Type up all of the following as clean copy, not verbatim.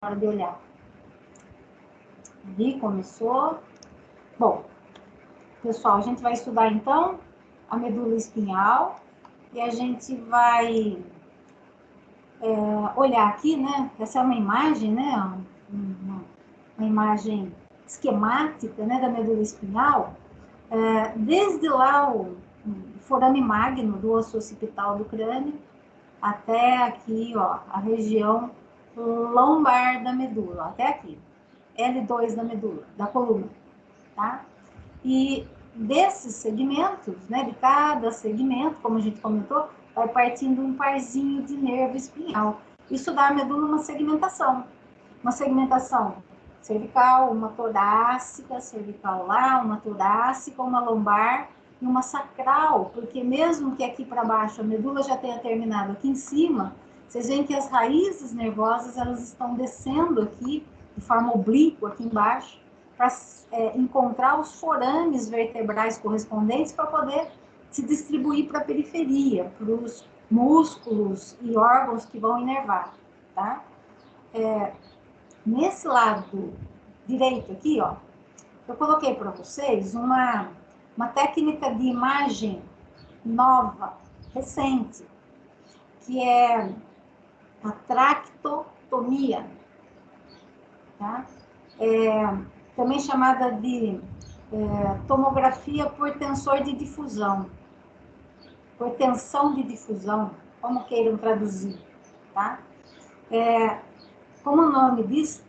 hora de olhar. Ali começou. Bom, pessoal, a gente vai estudar então a medula espinhal e a gente vai olhar aqui, né? Essa é uma imagem, né? Uma imagem esquemática, né, da medula espinhal. Desde lá o forame magno do osso occipital do crânio até aqui, ó, a região lombar da medula, até aqui, L2 da medula, da coluna, tá? E desses segmentos, né, de cada segmento, como a gente comentou, vai partindo um parzinho de nervo espinhal. Isso dá à medula uma segmentação cervical, uma torácica, cervical lá, uma torácica, uma lombar e uma sacral, porque mesmo que aqui para baixo a medula já tenha terminado aqui em cima, vocês veem que as raízes nervosas elas estão descendo aqui de forma oblíqua aqui embaixo para encontrar os forames vertebrais correspondentes para poder se distribuir para a periferia, para os músculos e órgãos que vão inervar, tá? Nesse lado direito aqui, ó, eu coloquei para vocês uma técnica de imagem nova, recente, que é a tractotomia, tá? Também chamada de tomografia por tensor de difusão, por tensão de difusão, como queiram traduzir, tá? Como o nome diz,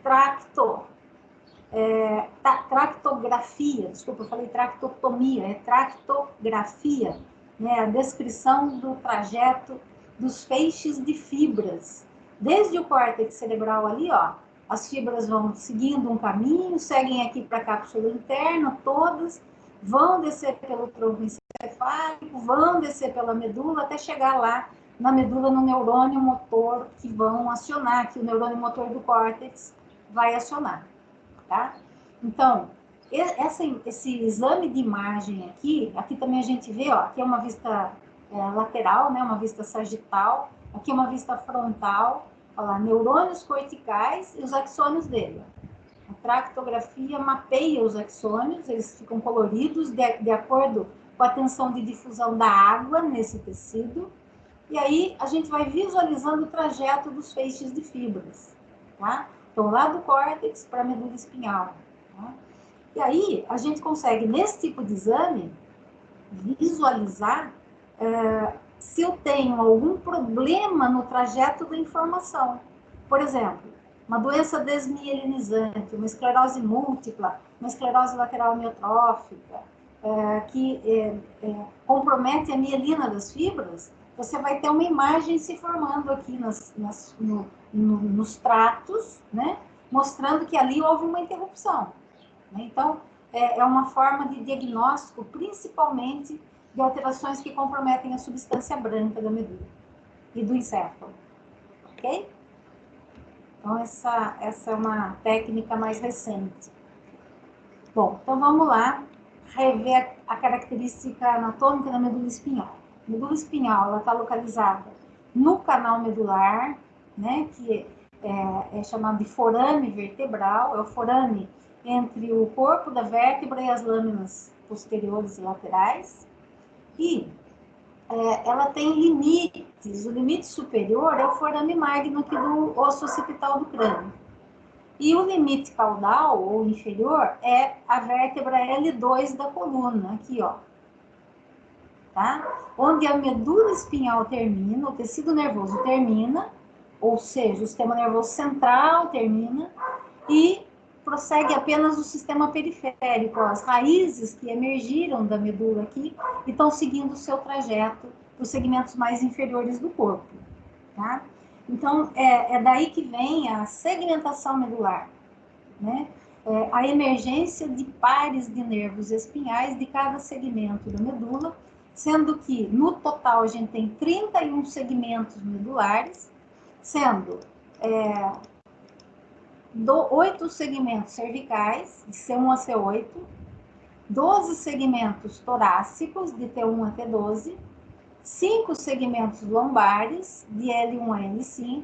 tractografia, desculpa, eu falei tractotomia, é tractografia, né? A descrição do trajeto dos feixes de fibras, desde o córtex cerebral ali, ó, as fibras vão seguindo um caminho, seguem aqui para a cápsula interna, todas, vão descer pelo tronco encefálico, vão descer pela medula, até chegar lá na medula, no neurônio motor que vão acionar, que o neurônio motor do córtex vai acionar, tá? Então, esse exame de imagem aqui também a gente vê, ó, aqui é uma vista lateral, né, uma vista sagital, aqui é uma vista frontal, olha lá, neurônios corticais e os axônios dele. A tractografia mapeia os axônios, eles ficam coloridos de acordo com a tensão de difusão da água nesse tecido, e aí a gente vai visualizando o trajeto dos feixes de fibras, tá? Então, lá do córtex para a medula espinhal. Tá? E aí a gente consegue, nesse tipo de exame, visualizar se eu tenho algum problema no trajeto da informação. Por exemplo, uma doença desmielinizante, uma esclerose múltipla, uma esclerose lateral amiotrófica, que compromete a mielina das fibras, você vai ter uma imagem se formando aqui nos tratos, né, mostrando que ali houve uma interrupção. Né? Então, é uma forma de diagnóstico, principalmente de alterações que comprometem a substância branca da medula e do encéfalo. Ok? Então, essa é uma técnica mais recente. Bom, então vamos lá rever a característica anatômica da medula espinhal. A medula espinhal, ela está localizada no canal medular, né, que é chamado de forame vertebral, é o forame entre o corpo da vértebra e as lâminas posteriores e laterais. E ela tem limites. O limite superior é o forame magno aqui do osso occipital do crânio. E o limite caudal, ou inferior, é a vértebra L2 da coluna, aqui, ó. Tá? Onde a medula espinhal termina, o tecido nervoso termina, ou seja, o sistema nervoso central termina, e prossegue apenas o sistema periférico, ó, as raízes que emergiram da medula aqui e estão seguindo o seu trajeto para os segmentos mais inferiores do corpo. Tá? Então, é daí que vem a segmentação medular, né? A emergência de pares de nervos espinhais de cada segmento da medula, sendo que, no total, a gente tem 31 segmentos medulares, sendo 8 segmentos cervicais, de C1 a C8, 12 segmentos torácicos, de T1 a T12, 5 segmentos lombares, de L1 a L5,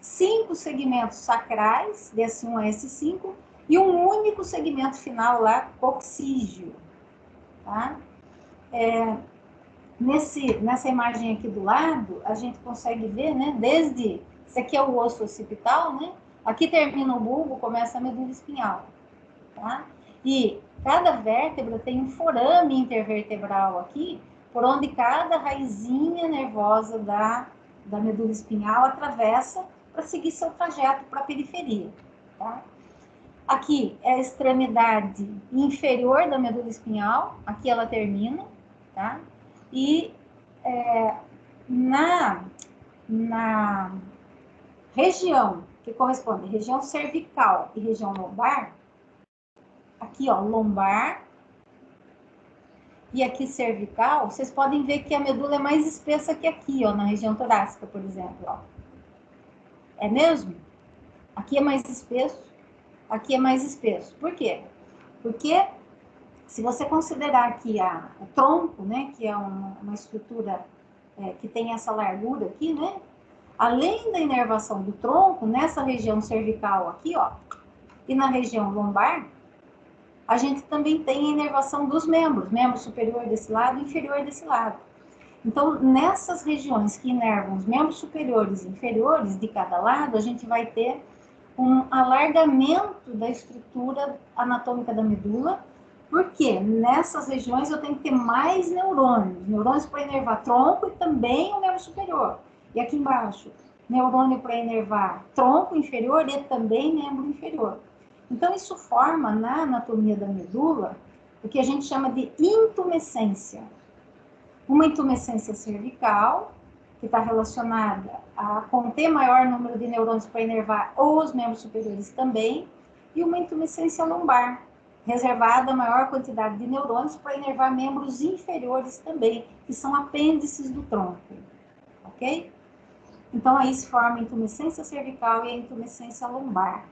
5 segmentos sacrais, de S1 a S5, e um único segmento final lá, coxígeo. Tá? Nessa imagem aqui do lado, a gente consegue ver, né, desde, esse aqui é o osso occipital, né, aqui termina o bulbo, começa a medula espinhal, tá? E cada vértebra tem um forame intervertebral aqui, por onde cada raizinha nervosa da medula espinhal atravessa para seguir seu trajeto para a periferia, tá? Aqui é a extremidade inferior da medula espinhal, aqui ela termina, tá? E na região que corresponde, região cervical e região lombar, aqui ó, lombar e aqui cervical, vocês podem ver que a medula é mais espessa que aqui, ó, na região torácica, por exemplo, ó. É mesmo? Aqui é mais espesso, aqui é mais espesso. Por quê? Porque se você considerar aqui o tronco, né, que é uma estrutura que tem essa largura aqui, né, além da inervação do tronco, nessa região cervical aqui, ó, e na região lombar, a gente também tem a inervação dos membros, membro superior desse lado e inferior desse lado. Então, nessas regiões que inervam os membros superiores e inferiores de cada lado, a gente vai ter um alargamento da estrutura anatômica da medula, porque nessas regiões eu tenho que ter mais neurônios para inervar tronco e também o membro superior. E aqui embaixo, neurônio para inervar tronco inferior e também membro inferior. Então, isso forma, na anatomia da medula, o que a gente chama de intumescência. Uma intumescência cervical, que está relacionada a conter maior número de neurônios para inervar os membros superiores também, e uma intumescência lombar, reservada a maior quantidade de neurônios para inervar membros inferiores também, que são apêndices do tronco, ok? Então, aí se forma a intumescência cervical e a intumescência lombar.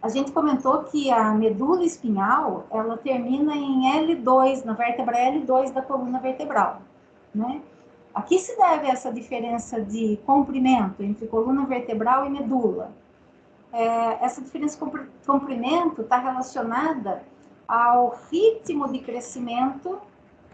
A gente comentou que a medula espinhal, ela termina em L2, na vértebra L2 da coluna vertebral, né? A que se deve essa diferença de comprimento entre coluna vertebral e medula? Essa diferença de comprimento está relacionada ao ritmo de crescimento,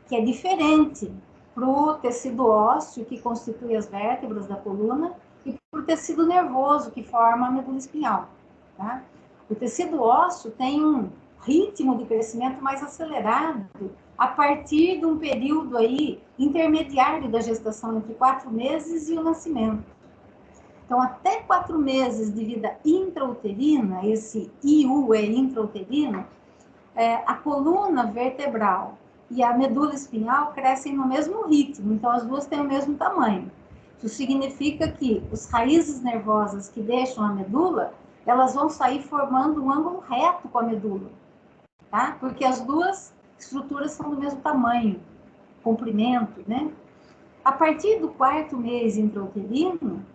que é diferente para o tecido ósseo, que constitui as vértebras da coluna, e para o tecido nervoso, que forma a medula espinhal, tá? O tecido ósseo tem um ritmo de crescimento mais acelerado a partir de um período aí intermediário da gestação, entre 4 meses e o nascimento. Então, até 4 meses de vida intrauterina, esse IU é intrauterino, a coluna vertebral e a medula espinhal crescem no mesmo ritmo, então as duas têm o mesmo tamanho. Isso significa que as raízes nervosas que deixam a medula, elas vão sair formando um ângulo reto com a medula, tá? Porque as duas estruturas são do mesmo tamanho, comprimento, né? A partir do 4º mês intrauterino,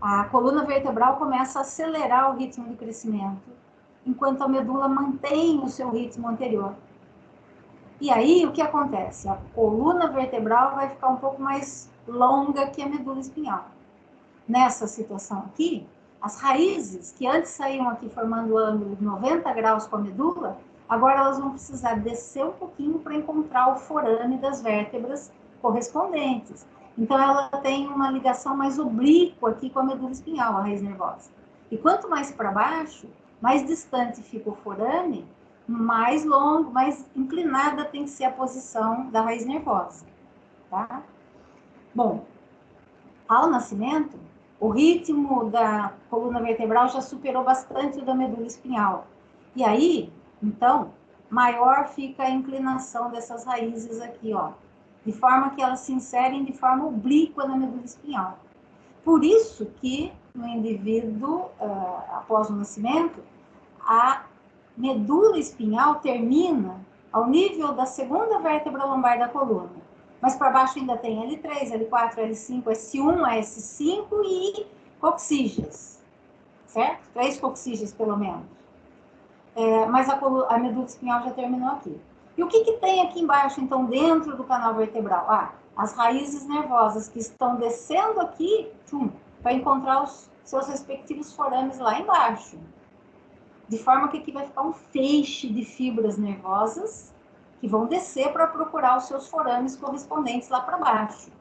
a coluna vertebral começa a acelerar o ritmo de crescimento, enquanto a medula mantém o seu ritmo anterior. E aí, o que acontece? A coluna vertebral vai ficar um pouco mais longa que a medula espinhal. Nessa situação aqui, as raízes, que antes saíam aqui formando ângulo de 90 graus com a medula, agora elas vão precisar descer um pouquinho para encontrar o forame das vértebras correspondentes. Então, ela tem uma ligação mais oblíqua aqui com a medula espinhal, a raiz nervosa. E quanto mais para baixo, mais distante fica o forame, mais longo, mais inclinada tem que ser a posição da raiz nervosa, tá? Bom, ao nascimento, o ritmo da coluna vertebral já superou bastante o da medula espinhal. E aí, então, maior fica a inclinação dessas raízes aqui, ó, de forma que elas se inserem de forma oblíqua na medula espinhal. Por isso que no indivíduo, após o nascimento, a medula espinhal termina ao nível da segunda vértebra lombar da coluna. Mas para baixo ainda tem L3, L4, L5, S1, S5 e coxígeas, certo? 3 coxígeas pelo menos. Mas a medula espinhal já terminou aqui. E o que tem aqui embaixo, então, dentro do canal vertebral? as raízes nervosas que estão descendo aqui, para encontrar os seus respectivos forames lá embaixo. De forma que aqui vai ficar um feixe de fibras nervosas que vão descer para procurar os seus forames correspondentes lá para baixo.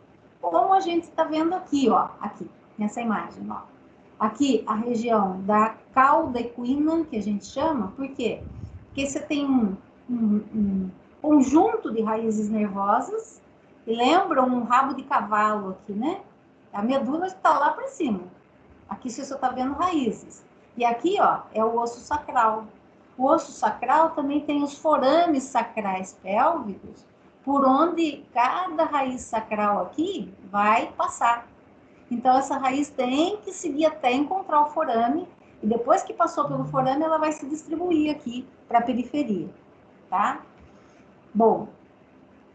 Como a gente está vendo aqui, ó, aqui, nessa imagem, ó. Aqui a região da cauda equina, que a gente chama, por quê? Porque você tem um conjunto de raízes nervosas que lembram um rabo de cavalo aqui, né? A medula está lá para cima. Aqui você só está vendo raízes. E aqui, ó, é o osso sacral. O osso sacral também tem os forames sacrais pélvicos, por onde cada raiz sacral aqui vai passar. Então, essa raiz tem que seguir até encontrar o forame, e depois que passou pelo forame, ela vai se distribuir aqui para a periferia, tá? Bom,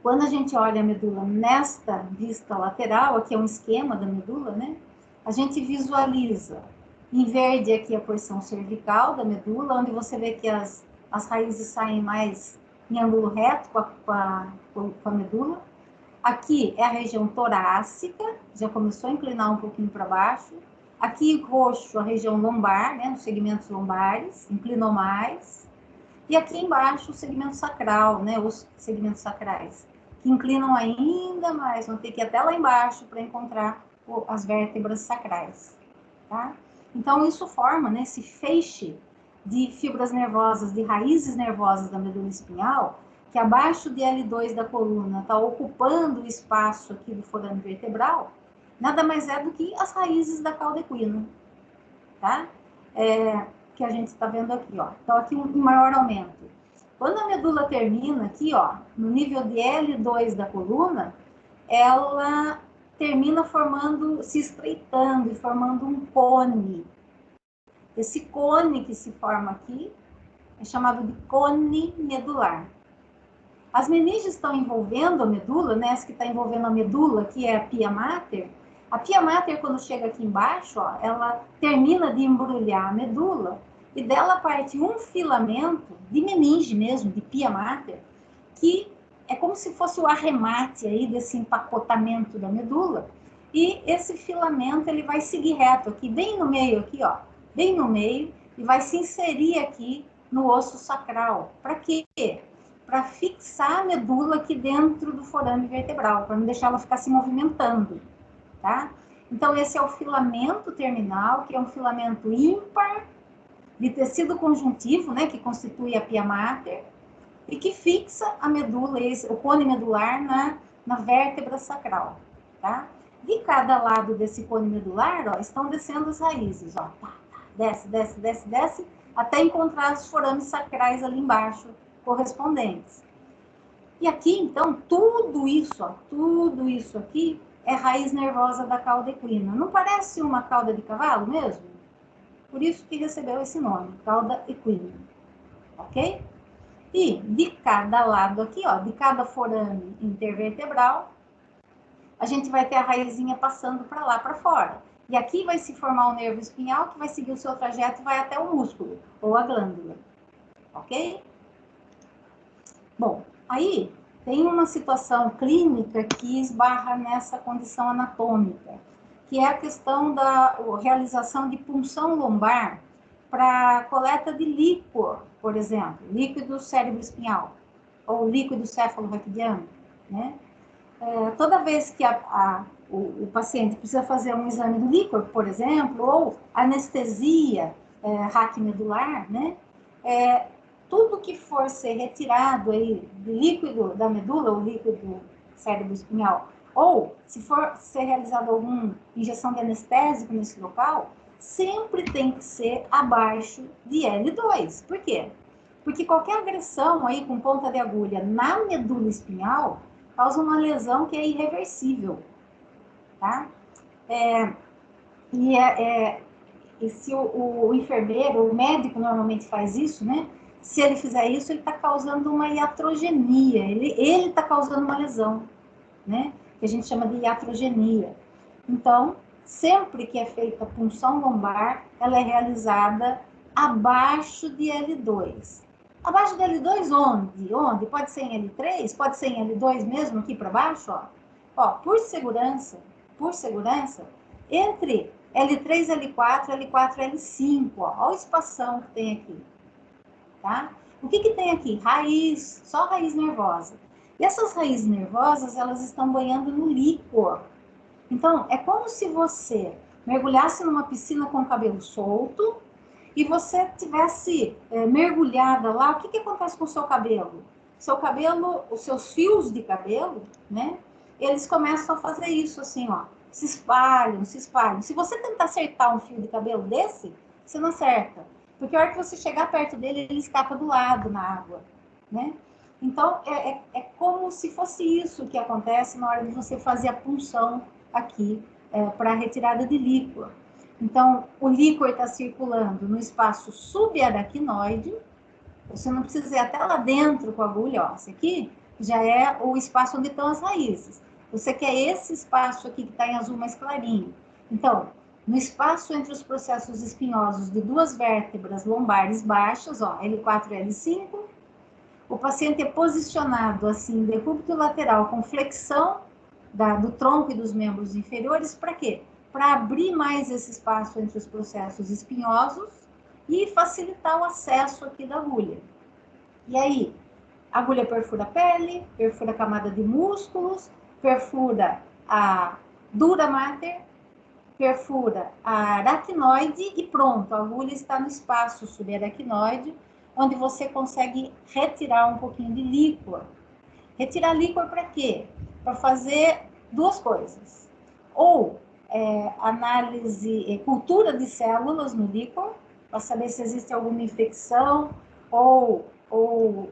quando a gente olha a medula nesta vista lateral, aqui é um esquema da medula, né? A gente visualiza em verde aqui a porção cervical da medula, onde você vê que as raízes saem mais em ângulo reto com a medula. Aqui é a região torácica, já começou a inclinar um pouquinho para baixo. Aqui roxo, a região lombar, né, os segmentos lombares, inclinou mais. E aqui embaixo o segmento sacral, né, os segmentos sacrais, que inclinam ainda mais, vão ter que ir até lá embaixo para encontrar as vértebras sacrais, tá? Então, isso forma, né, esse feixe de fibras nervosas, de raízes nervosas da medula espinhal, que abaixo de L2 da coluna está ocupando o espaço aqui do forame vertebral, nada mais é do que as raízes da cauda equina, tá? Que a gente está vendo aqui, ó. Então, aqui um maior aumento. Quando a medula termina aqui, ó, no nível de L2 da coluna, ela termina formando, se estreitando e formando um cone. Esse cone que se forma aqui é chamado de cone medular. As meninges estão envolvendo a medula, né? Essa que está envolvendo a medula, que é a pia mater. A pia mater, quando chega aqui embaixo, ó, ela termina de embrulhar a medula e dela parte um filamento de meninge mesmo, de pia mater, que é como se fosse o arremate aí desse empacotamento da medula. E esse filamento, ele vai seguir reto aqui, bem no meio aqui, ó, bem no meio, e vai se inserir aqui no osso sacral. Para quê? Para fixar a medula aqui dentro do forame vertebral, para não deixar ela ficar se movimentando, tá? Então, esse é o filamento terminal, que é um filamento ímpar de tecido conjuntivo, né, que constitui a pia mater, e que fixa a medula, o cone medular na vértebra sacral, tá? De cada lado desse cone medular, ó, estão descendo as raízes, ó, desce, desce, desce, desce, até encontrar os forames sacrais ali embaixo, correspondentes. E aqui, então, tudo isso aqui é raiz nervosa da cauda equina. Não parece uma cauda de cavalo mesmo? Por isso que recebeu esse nome, cauda equina. Ok? E de cada lado aqui, ó, de cada forame intervertebral, a gente vai ter a raizinha passando para lá, para fora. E aqui vai se formar o nervo espinhal, que vai seguir o seu trajeto e vai até o músculo, ou a glândula. Ok? Bom, aí tem uma situação clínica que esbarra nessa condição anatômica, que é a questão da realização de punção lombar para coleta de líquor, por exemplo, líquido cérebro-espinhal, ou líquido céfalo-raquidiano, né? Toda vez que o paciente precisa fazer um exame do líquor, por exemplo, ou anestesia raquimedular, né? Tudo que for ser retirado aí de líquido da medula, ou líquido cérebro-espinhal, ou se for ser realizado alguma injeção de anestésico nesse local, sempre tem que ser abaixo de L2. Por quê? Porque qualquer agressão aí com ponta de agulha na medula espinhal causa uma lesão que é irreversível, tá? E se o enfermeiro, o médico normalmente faz isso, né? Se ele fizer isso, ele está causando uma iatrogenia, ele está causando uma lesão, né? Que a gente chama de iatrogenia. Então, sempre que é feita a punção lombar, ela é realizada abaixo de L2. Abaixo de L2 onde? Onde? Pode ser em L3? Pode ser em L2 mesmo, aqui para baixo, ó. Ó, por segurança, entre L3, L4, L4, L5, ó, olha o espação que tem aqui, tá? O que que tem aqui? Raiz, só raiz nervosa. E essas raízes nervosas, elas estão banhando no líquor. Então, é como se você mergulhasse numa piscina com o cabelo solto e você tivesse mergulhada lá. O que que acontece com o seu cabelo? Seu cabelo, os seus fios de cabelo, né? Eles começam a fazer isso assim, ó. Se espalham, se espalham. Se você tentar acertar um fio de cabelo desse, você não acerta. Porque a hora que você chegar perto dele, ele escapa do lado na água, né? Então, é como se fosse isso que acontece na hora de você fazer a punção aqui para a retirada de líquor. Então, o líquor está circulando no espaço subaracnoide. Você não precisa ir até lá dentro com a agulha, ó. Esse aqui já é o espaço onde estão as raízes. Você quer esse espaço aqui que está em azul mais clarinho. Então, no espaço entre os processos espinhosos de duas vértebras lombares baixas, ó, L4 e L5, o paciente é posicionado assim, decúbito lateral, com flexão do tronco e dos membros inferiores, para quê? Para abrir mais esse espaço entre os processos espinhosos e facilitar o acesso aqui da agulha. E aí, a agulha perfura a pele, perfura a camada de músculos, perfura a dura mater, perfura a aracnoide e pronto, a agulha está no espaço subaracnoide, onde você consegue retirar um pouquinho de líquor. Retirar líquor para quê? Para fazer duas coisas. Ou análise, cultura de células no líquor, para saber se existe alguma infecção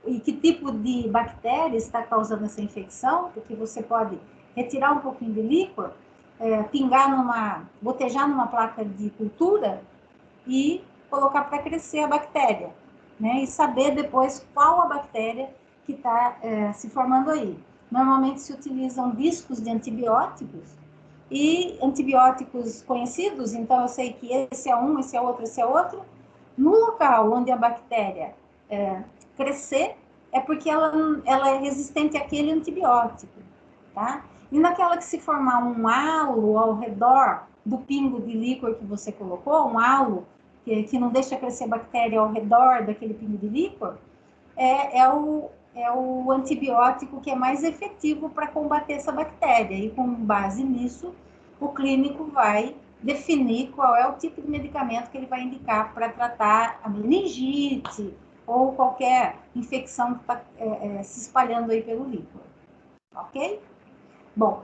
e que tipo de bactéria está causando essa infecção, porque você pode retirar um pouquinho de líquor, botejar numa placa de cultura e colocar para crescer a bactéria, né? E saber depois qual a bactéria que está se formando aí. Normalmente se utilizam discos de antibióticos e antibióticos conhecidos, então eu sei que esse é um, esse é outro, esse é outro. No local onde a bactéria crescer, é porque ela é resistente àquele antibiótico, tá? E naquela que se formar um halo ao redor do pingo de líquor que você colocou, um halo que não deixa crescer bactéria ao redor daquele pingo de líquor, é o antibiótico que é mais efetivo para combater essa bactéria. E com base nisso, o clínico vai definir qual é o tipo de medicamento que ele vai indicar para tratar a meningite ou qualquer infecção que está se espalhando aí pelo líquor. Ok? Bom,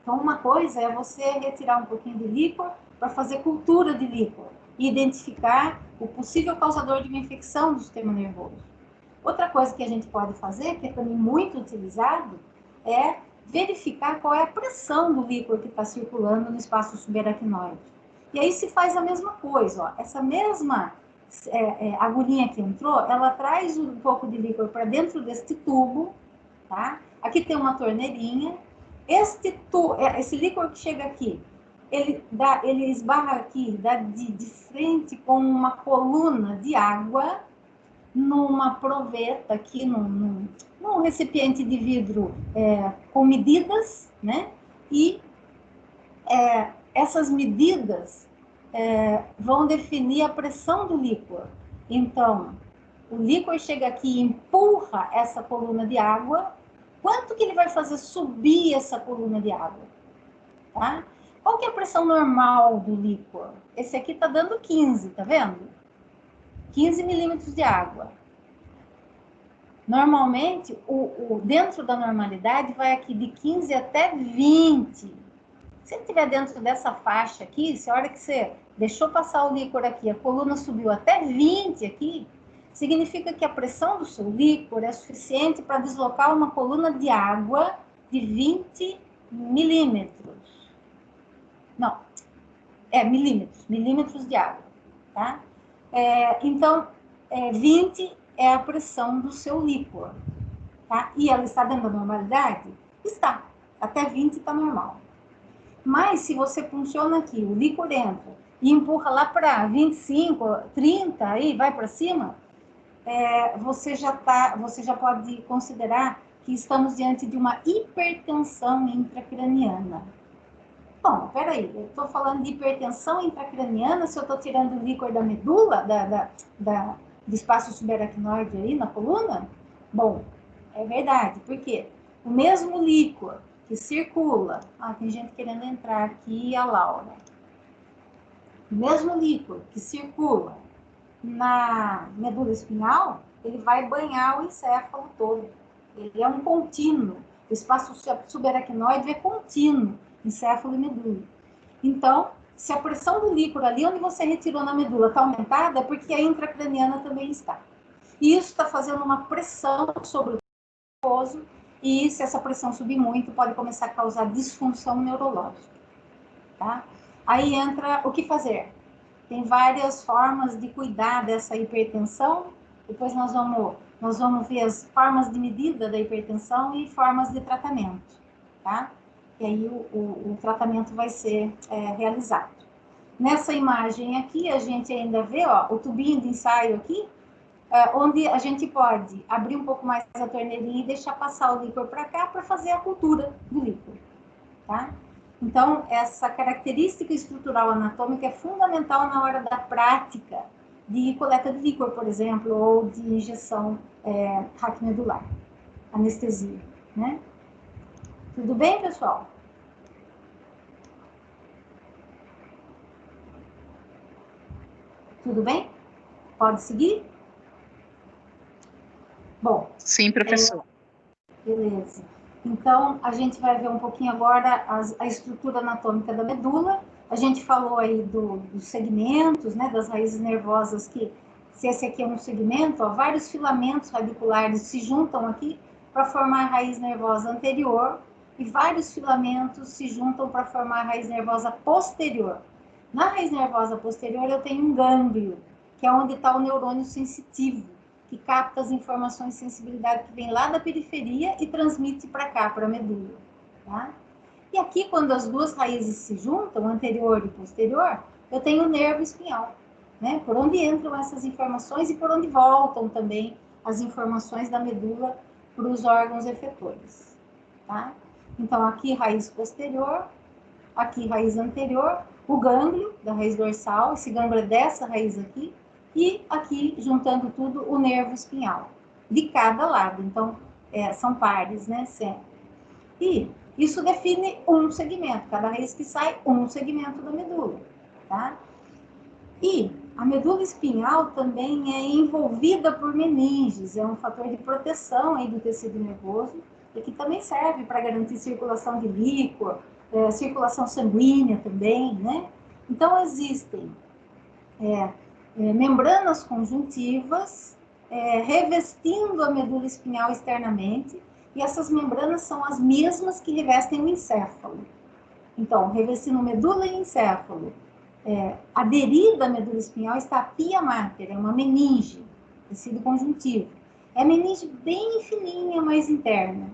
então uma coisa é você retirar um pouquinho de líquor para fazer cultura de líquor e identificar o possível causador de uma infecção do sistema nervoso. Outra coisa que a gente pode fazer, que é também muito utilizado, é verificar qual é a pressão do líquor que está circulando no espaço subaracnoide. E aí se faz a mesma coisa, ó. Essa mesma agulhinha que entrou, ela traz um pouco de líquor para dentro deste tubo, tá? Aqui tem uma torneirinha. Esse líquor que chega aqui, ele esbarra aqui, dá de frente com uma coluna de água, numa proveta aqui, num recipiente de vidro com medidas, né? E essas medidas vão definir a pressão do líquor. Então, o líquor chega aqui e empurra essa coluna de água. Quanto que ele vai fazer subir essa coluna de água? Tá? Qual que é a pressão normal do líquor? Esse aqui está dando 15, tá vendo? 15 milímetros de água. Normalmente, dentro da normalidade, vai aqui de 15 até 20. Se ele estiver dentro dessa faixa aqui, se a hora que você deixou passar o líquor aqui, a coluna subiu até 20 aqui, significa que a pressão do seu líquor é suficiente para deslocar uma coluna de água de 20 milímetros. Não, milímetros de água, tá? Então, 20 é a pressão do seu líquor, tá? E ela está dentro da normalidade? Está. Até 20 está normal. Mas se você funciona aqui, o líquor entra e empurra lá para 25, 30, aí vai para cima, você já pode considerar que estamos diante de uma hipertensão intracraniana. Bom, peraí, eu estou falando de hipertensão intracraniana se eu estou tirando o líquor da medula, do espaço subaracnoide aí na coluna? Bom, é verdade, por quê? O mesmo líquor que circula, tem gente querendo entrar aqui, a Laura. O mesmo líquor que circula na medula espinhal, ele vai banhar o encéfalo todo. Ele é um contínuo. O espaço subaracnoide é contínuo, encéfalo e medula. Então, se a pressão do líquor ali onde você retirou na medula está aumentada, é porque a intracraniana também está. E isso está fazendo uma pressão sobre o nervoso, e se essa pressão subir muito, pode começar a causar disfunção neurológica. Tá? Aí entra o que fazer. Tem várias formas de cuidar dessa hipertensão. Depois nós vamos ver as formas de medida da hipertensão e formas de tratamento, tá? E aí o tratamento vai ser realizado. Nessa imagem aqui, a gente ainda vê, ó, o tubinho de ensaio aqui, onde a gente pode abrir um pouco mais a torneirinha e deixar passar o líquor para cá para fazer a cultura do líquor, tá? Então, essa característica estrutural anatômica é fundamental na hora da prática de coleta de líquor, por exemplo, ou de injeção raquimedular, anestesia, né? Tudo bem, pessoal? Tudo bem? Pode seguir? Bom. Sim, professor. Beleza. Então, a gente vai ver um pouquinho agora a estrutura anatômica da medula. A gente falou aí dos segmentos, né, das raízes nervosas, que se esse aqui é um segmento, ó, vários filamentos radiculares se juntam aqui para formar a raiz nervosa anterior e vários filamentos se juntam para formar a raiz nervosa posterior. Na raiz nervosa posterior eu tenho um gânglio, que é onde está o neurônio sensitivo, que capta as informações de sensibilidade que vem lá da periferia e transmite para cá, para a medula. Tá? E aqui, quando as duas raízes se juntam, anterior e posterior, eu tenho o nervo espinhal, né? Por onde entram essas informações e por onde voltam também as informações da medula para os órgãos efetores. Tá? Então, aqui raiz posterior, aqui raiz anterior, o gânglio da raiz dorsal, esse gânglio é dessa raiz aqui, e aqui, juntando tudo, o nervo espinhal, de cada lado. Então, são pares, né, sempre. E isso define um segmento, cada raiz que sai, um segmento da medula, tá? E a medula espinhal também é envolvida por meninges, é um fator de proteção aí do tecido nervoso, e que também serve para garantir circulação de líquor, circulação sanguínea também, né? Então, existem membranas conjuntivas revestindo a medula espinhal externamente, e essas membranas são as mesmas que revestem o encéfalo. Então, revestindo medula e encéfalo, aderida à medula espinhal está a pia mater, é uma meninge, tecido conjuntivo. É meninge bem fininha, mais interna,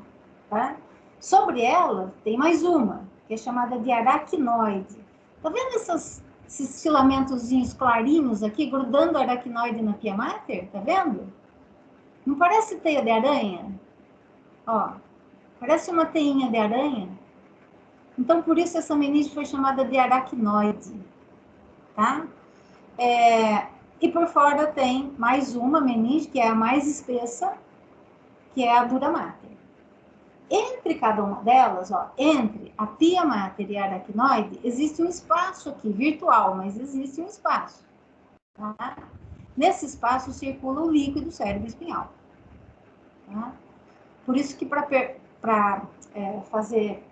tá? Sobre ela, tem mais uma, que é chamada de aracnoide. Tá vendo esses filamentozinhos clarinhos aqui, grudando o aracnoide na pia mater? Tá vendo? Não parece teia de aranha? Ó, parece uma teinha de aranha. Então, por isso essa meninge foi chamada de aracnoide, tá? E por fora tem mais uma meninge, que é a mais espessa, que é a dura mater. Entre cada uma delas, ó, entre a pia mater e a aracnoide, existe um espaço aqui, virtual, mas existe um espaço. Tá? Nesse espaço circula o líquido cérebro espinhal. Tá? Por isso que para fazer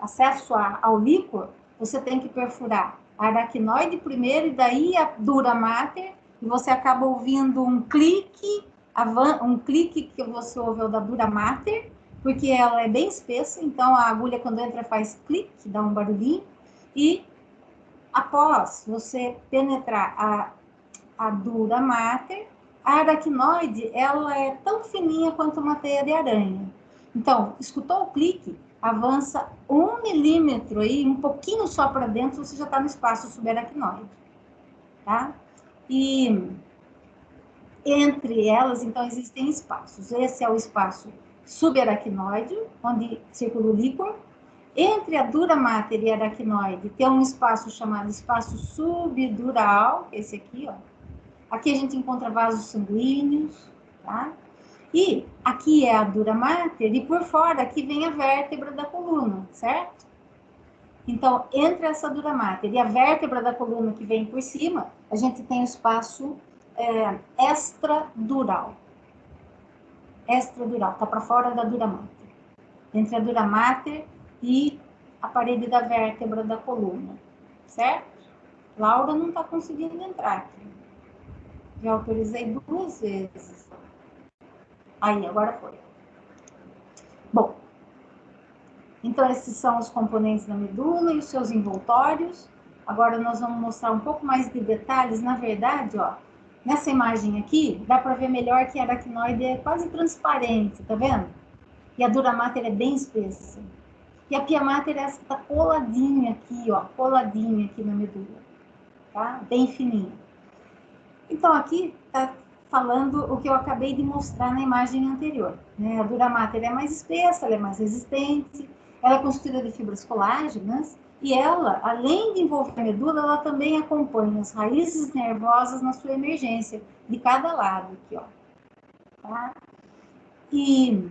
acesso ao líquor, você tem que perfurar a aracnoide primeiro e daí a dura mater, e você acaba ouvindo um clique que você ouve da dura mater, porque ela é bem espessa, então a agulha quando entra faz clique, dá um barulhinho, e após você penetrar a dura mater, a aracnoide, ela é tão fininha quanto uma teia de aranha. Então, escutou o clique, avança 1 milímetro aí, um pouquinho só para dentro, você já está no espaço subaracnoide, tá? E Entre elas, então, existem espaços. Esse é o espaço subaracnoide, onde circula o líquor. Entre a dura mater e a aracnoide, tem um espaço chamado espaço subdural, que é esse aqui, ó. Aqui a gente encontra vasos sanguíneos, tá? E aqui é a dura mater, e por fora aqui vem a vértebra da coluna, certo? Então, entre essa dura mater e a vértebra da coluna que vem por cima, a gente tem o espaço extradural. Extradural, tá para fora da dura mater. Entre a dura mater e a parede da vértebra da coluna, certo? Laura não está conseguindo entrar aqui. Já autorizei 2 vezes. Aí, agora foi. Bom, então esses são os componentes da medula e os seus envoltórios. Agora nós vamos mostrar um pouco mais de detalhes. Na verdade, ó, nessa imagem aqui, dá para ver melhor que a aracnoide é quase transparente, tá vendo? E a dura mater é bem espessa. E a pia mater é essa que tá coladinha aqui, ó, coladinha aqui na medula, tá? Bem fininha. Então, aqui tá falando o que eu acabei de mostrar na imagem anterior, né? A dura mater é mais espessa, ela é mais resistente, ela é constituída de fibras colágenas, e ela, além de envolver a medula, ela também acompanha as raízes nervosas na sua emergência, de cada lado aqui, ó. Tá? E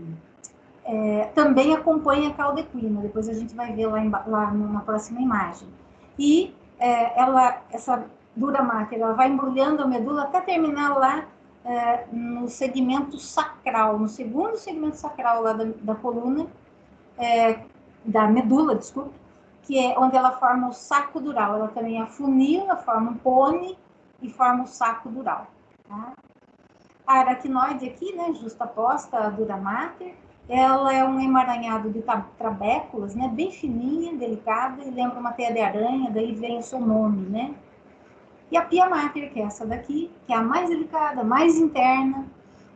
também acompanha a caldequina, depois a gente vai ver lá na próxima imagem. E essa dura mater, ela vai embrulhando a medula até terminar lá no segmento sacral, no segundo segmento sacral lá da coluna, da medula, desculpe, que é onde ela forma o saco dural. Ela também afunila, forma um cone e forma o saco dural. Tá? A aracnoide aqui, né, justaposta à dura mater, ela é um emaranhado de trabéculas, né, bem fininha, delicada, e lembra uma teia de aranha, daí vem o seu nome, né? E a pia mater, que é essa daqui, que é a mais delicada, mais interna,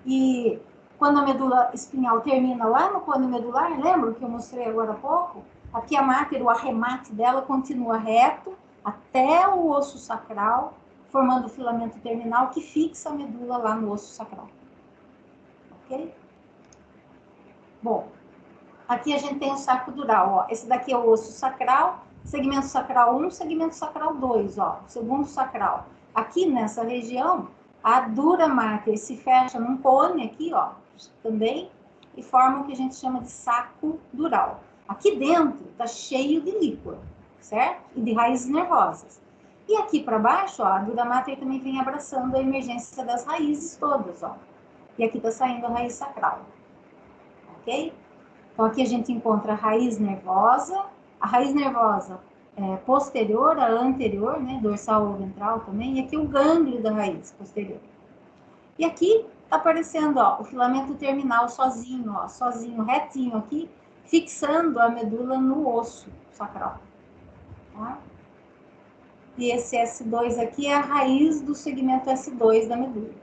e quando a medula espinhal termina lá no cone medular, lembra que eu mostrei agora há pouco? A pia mater, o arremate dela continua reto até o osso sacral, formando o filamento terminal que fixa a medula lá no osso sacral. Ok? Bom, aqui a gente tem o saco dural, ó. Esse daqui é o osso sacral, segmento sacral 1, segmento sacral 2, ó. Segundo sacral. Aqui nessa região, a dura mater se fecha num cone aqui, ó, também, e forma o que a gente chama de saco dural. Aqui dentro tá cheio de líquor, certo? E de raízes nervosas. E aqui para baixo, ó, a dura mater também vem abraçando a emergência das raízes todas, ó. E aqui tá saindo a raiz sacral. Ok? Então, aqui a gente encontra a raiz nervosa posterior à anterior, né, dorsal ou ventral também, e aqui o gânglio da raiz posterior. E aqui tá aparecendo, ó, o filamento terminal sozinho, ó, sozinho, retinho aqui, fixando a medula no osso sacral. Tá? E esse S2 aqui é a raiz do segmento S2 da medula.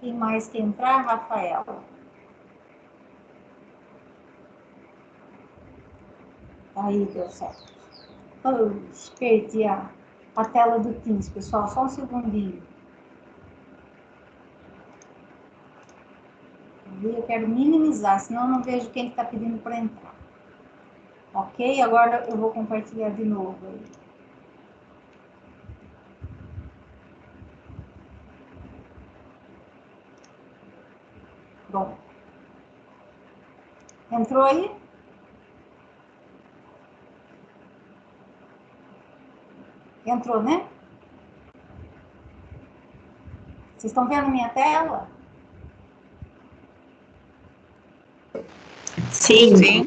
Quem mais quer entrar? Rafaela. Aí deu certo. Oh, perdi a tela do Teams, pessoal. Só um segundinho. Eu quero minimizar, senão eu não vejo quem está pedindo para entrar. Ok? Agora eu vou compartilhar de novo aí. Bom. Entrou aí? Entrou, né? Vocês estão vendo minha tela? Sim. Sim.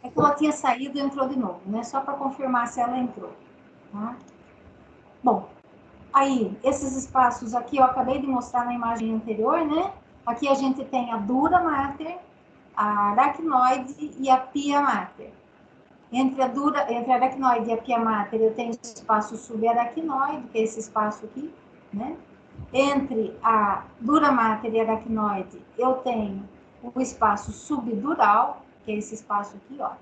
É que ela tinha saído e entrou de novo, né? Só para confirmar se ela entrou. Tá? Bom, aí, esses espaços aqui eu acabei de mostrar na imagem anterior, né? Aqui a gente tem a dura mater, a aracnoide e a pia mater. Entre a aracnoide e a pia mater, eu tenho o espaço subaracnoide, que é esse espaço aqui, né? Entre a dura mater e a aracnoide, eu tenho o espaço subdural, que é esse espaço aqui, ó.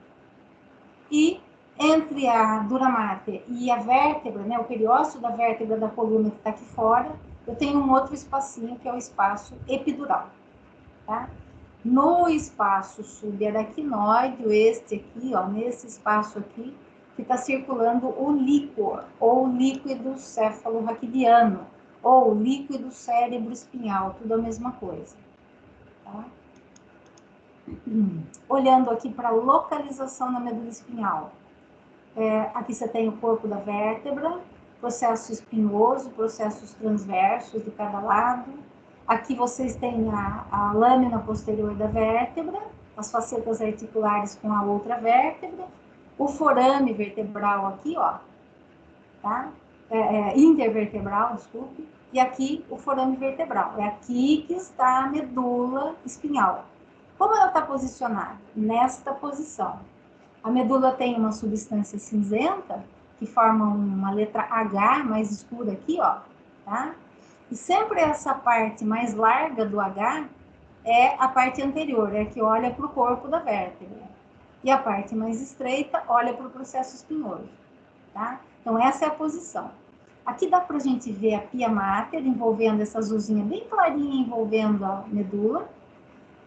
E entre a dura mater e a vértebra, né, o periósteo da vértebra da coluna que está aqui fora, eu tenho um outro espacinho, que é o espaço epidural, tá? No espaço subaracnoide, este aqui, ó, nesse espaço aqui, que está circulando o líquor, ou líquido cefalorraquidiano, ou líquido cérebro espinhal, tudo a mesma coisa. Tá? Olhando aqui para a localização na medula espinhal. Aqui você tem o corpo da vértebra, processo espinhoso, processos transversos de cada lado. Aqui vocês têm a lâmina posterior da vértebra, as facetas articulares com a outra vértebra, o forame vertebral aqui, ó, tá? Intervertebral, desculpe, e aqui o forame vertebral. É aqui que está a medula espinhal. Como ela está posicionada? Nesta posição. A medula tem uma substância cinzenta, que forma uma letra H mais escura aqui, ó, tá? E sempre essa parte mais larga do H é a parte anterior, é a que olha para o corpo da vértebra. E a parte mais estreita olha para o processo espinhoso, tá? Então, essa é a posição. Aqui dá para a gente ver a pia mater envolvendo essa azulzinha bem clarinha envolvendo a medula.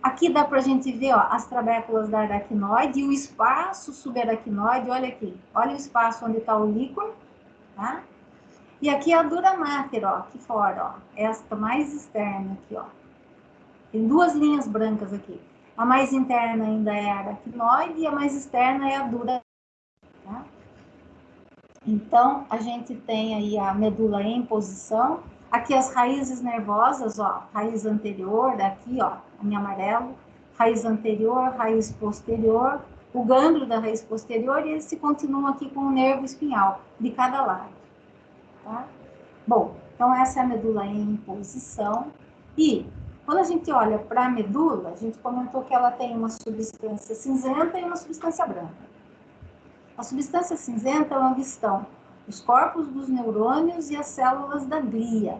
Aqui dá para a gente ver, ó, as trabéculas da aracnoide e o espaço subaracnoide, olha aqui. Olha o espaço onde está o líquor, tá? E aqui a dura mater, ó, aqui fora, ó. Esta mais externa aqui, ó. Tem duas linhas brancas aqui. A mais interna ainda é a aracnoide e a mais externa é a dura, tá? Então, a gente tem aí a medula em posição. Aqui as raízes nervosas, ó, raiz anterior, daqui, ó, em amarelo, raiz anterior, raiz posterior, o gânglio da raiz posterior, e eles se continuam aqui com o nervo espinhal, de cada lado, tá? Bom, então essa é a medula em posição. E, quando a gente olha para a medula, a gente comentou que ela tem uma substância cinzenta e uma substância branca. A substância cinzenta é onde estão os corpos dos neurônios e as células da glia.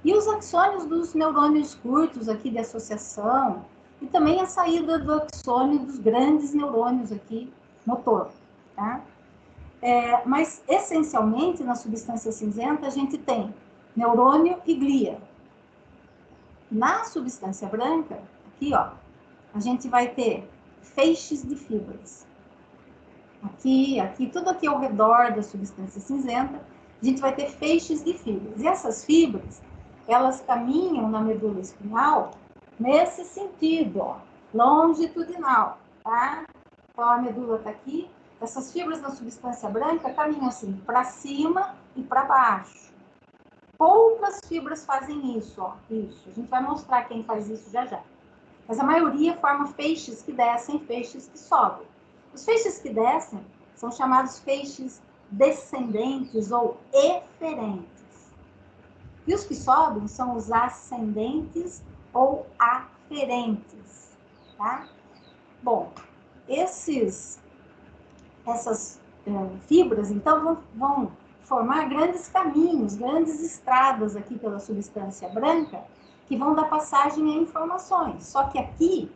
E os axônios dos neurônios curtos aqui de associação, e também a saída do axônio dos grandes neurônios aqui, motor, tá? Mas, essencialmente, na substância cinzenta, a gente tem neurônio e glia. Na substância branca, aqui, ó, a gente vai ter feixes de fibras. Aqui, tudo aqui ao redor da substância cinzenta, a gente vai ter feixes de fibras. E essas fibras, elas caminham na medula espinhal nesse sentido, ó, longitudinal, tá? Então, a medula está aqui. Essas fibras na substância branca caminham assim, para cima e para baixo. Poucas fibras fazem isso, ó, isso. A gente vai mostrar quem faz isso já já. Mas a maioria forma feixes que descem, feixes que sobem. Os feixes que descem são chamados feixes descendentes ou eferentes. E os que sobem são os ascendentes ou aferentes, tá? Bom, essas fibras, então, vão formar grandes caminhos, grandes estradas aqui pela substância branca, que vão dar passagem a informações. Só que aqui,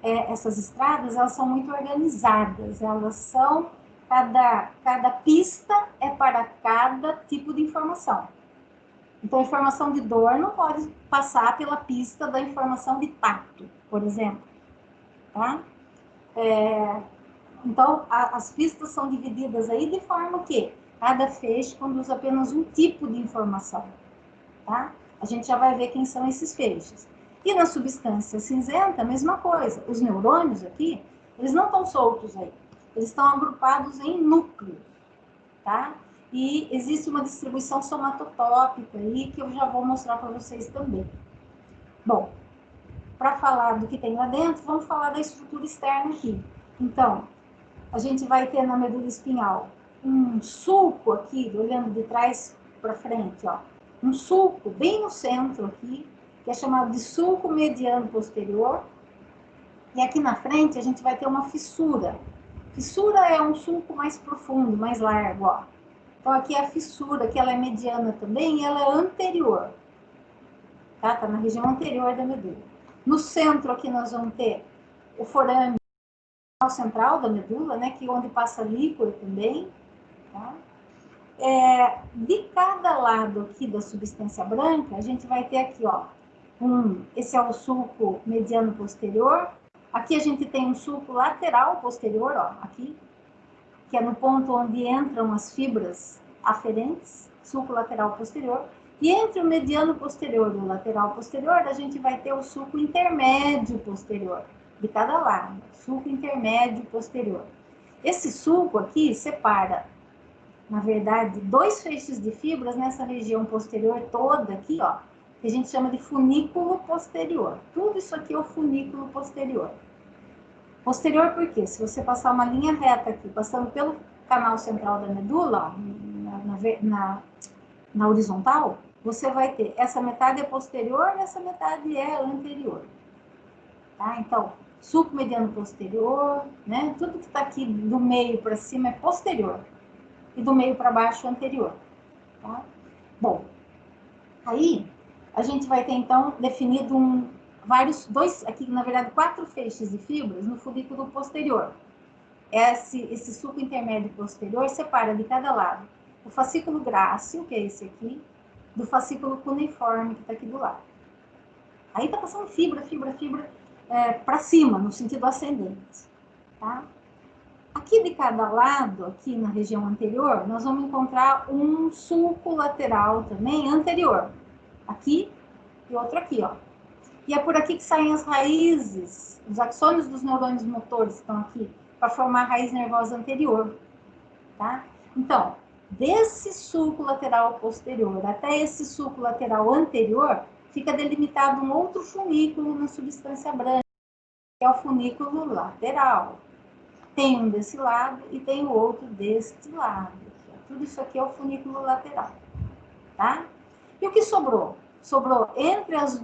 essas estradas, elas são muito organizadas, elas são, cada pista é para cada tipo de informação. Então, a informação de dor não pode passar pela pista da informação de tato, por exemplo, tá? Então, as pistas são divididas aí de forma que cada feixe conduz apenas um tipo de informação, tá? A gente já vai ver quem são esses feixes. E na substância cinzenta, a mesma coisa. Os neurônios aqui, eles não estão soltos aí. Eles estão agrupados em núcleos, tá? E existe uma distribuição somatotópica aí, que eu já vou mostrar para vocês também. Bom, para falar do que tem lá dentro, vamos falar da estrutura externa aqui. Então, a gente vai ter na medula espinhal um sulco aqui, olhando de trás para frente, ó. Um sulco bem no centro aqui, que é chamado de sulco mediano posterior. E aqui na frente a gente vai ter uma fissura. Fissura é um sulco mais profundo, mais largo, ó. Então aqui é a fissura, que ela é mediana também, e ela é anterior. Tá na região anterior da medula. No centro aqui nós vamos ter o forame central da medula, né, que é onde passa líquor também, tá? De cada lado aqui da substância branca, a gente vai ter aqui, ó, esse é o sulco mediano posterior. Aqui a gente tem um sulco lateral posterior, ó, aqui, que é no ponto onde entram as fibras aferentes, sulco lateral posterior. E entre o mediano posterior e o lateral posterior, a gente vai ter o sulco intermédio posterior, de cada lado, sulco intermédio posterior. Esse sulco aqui separa, na verdade, dois feixes de fibras nessa região posterior toda aqui, ó, que a gente chama de funículo posterior. Tudo isso aqui é o funículo posterior. Posterior por quê? Se você passar uma linha reta aqui, passando pelo canal central da medula, ó, na horizontal, você vai ter essa metade é posterior e essa metade é anterior. Tá? Então, sulco mediano posterior, né? Tudo que está aqui do meio para cima é posterior. E do meio para baixo anterior. Tá? Bom, aí a gente vai ter então definido aqui na verdade 4 feixes de fibras no folículo posterior. Esse sulco intermédio posterior separa de cada lado o fascículo grácil, que é esse aqui, do fascículo cuneiforme, que está aqui do lado. Aí está passando fibra para cima, no sentido ascendente. Tá? Aqui de cada lado, aqui na região anterior, nós vamos encontrar um sulco lateral também anterior. Aqui e outro aqui, ó. E é por aqui que saem as raízes, os axônios dos neurônios motores estão aqui, para formar a raiz nervosa anterior. Tá? Então, desse sulco lateral posterior até esse sulco lateral anterior, fica delimitado um outro funículo na substância branca, que é o funículo lateral. Tem um desse lado e tem o outro deste lado. Tudo isso aqui é o funículo lateral. Tá? E o que sobrou? Sobrou entre os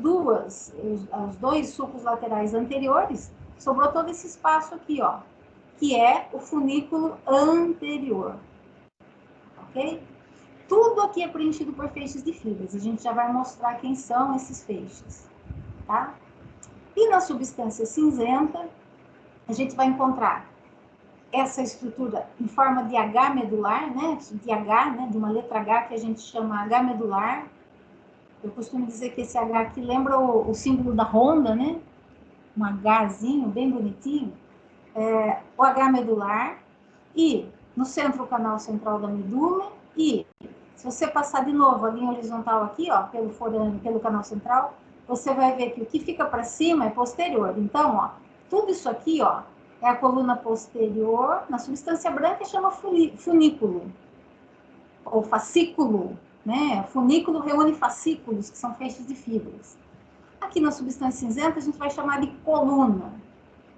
dois sulcos laterais anteriores, sobrou todo esse espaço aqui, ó, que é o funículo anterior. Ok? Tudo aqui é preenchido por feixes de fibras. A gente já vai mostrar quem são esses feixes. Tá? E na substância cinzenta, a gente vai encontrar essa estrutura em forma de H medular, né? De H, né? De uma letra H que a gente chama H medular. Eu costumo dizer que esse H aqui lembra o símbolo da Honda, né? Um Hzinho, bem bonitinho. O H medular. E no centro, o canal central da medula. E se você passar de novo a linha horizontal aqui, ó, pelo forame, pelo canal central, você vai ver que o que fica para cima é posterior. Então, ó, tudo isso aqui, ó, é a coluna posterior. Na substância branca chama funículo, ou fascículo, né? Funículo reúne fascículos, que são feixes de fibras. Aqui na substância cinzenta, a gente vai chamar de coluna.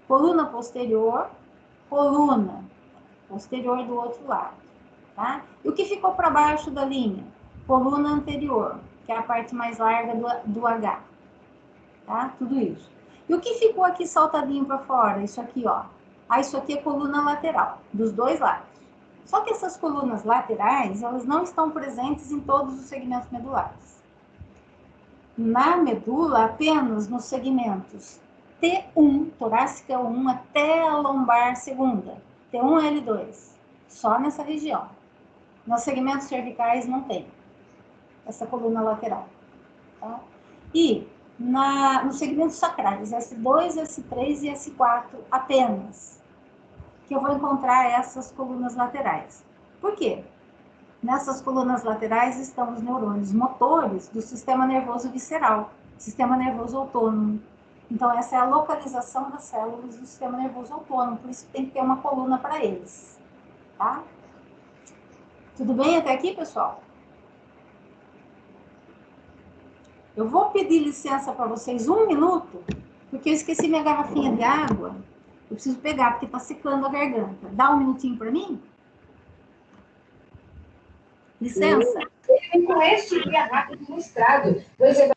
Coluna posterior, coluna posterior do outro lado. Tá? E o que ficou para baixo da linha? Coluna anterior, que é a parte mais larga do H. Tá? Tudo isso. E o que ficou aqui saltadinho para fora? Isso aqui, ó. Isso aqui é coluna lateral, dos dois lados. Só que essas colunas laterais, elas não estão presentes em todos os segmentos medulares. Na medula, apenas nos segmentos T1, torácica 1, até a lombar segunda. T1 a L2. Só nessa região. Nos segmentos cervicais não tem essa coluna lateral. Tá? E nos segmentos sacrais, S2, S3 e S4 apenas, que eu vou encontrar essas colunas laterais. Por quê? Nessas colunas laterais estão os neurônios motores do sistema nervoso visceral, sistema nervoso autônomo. Então, essa é a localização das células do sistema nervoso autônomo, por isso tem que ter uma coluna para eles. Tá? Tudo bem até aqui, pessoal? Eu vou pedir licença para vocês 1 minuto, porque eu esqueci minha garrafinha de água. Eu preciso pegar, porque está secando a garganta. Dá 1 minutinho para mim? Licença. Ele com este dia rápido mostrado. Você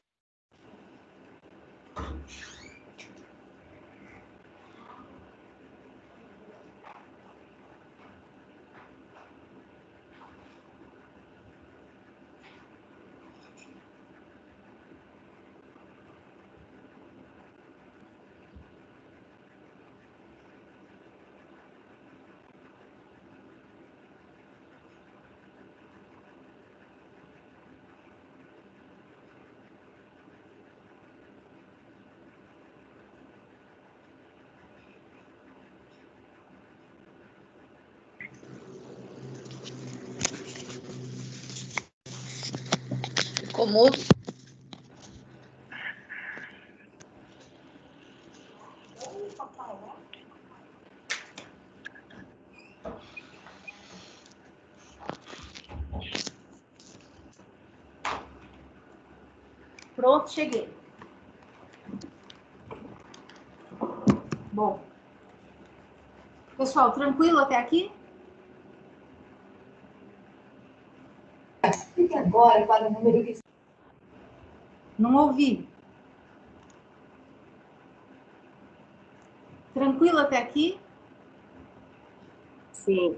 Ficou mudo. Pronto, cheguei. Bom. Pessoal, tranquilo até aqui? Fique agora para o número que... Não ouvi. Tranquilo até aqui? Sim.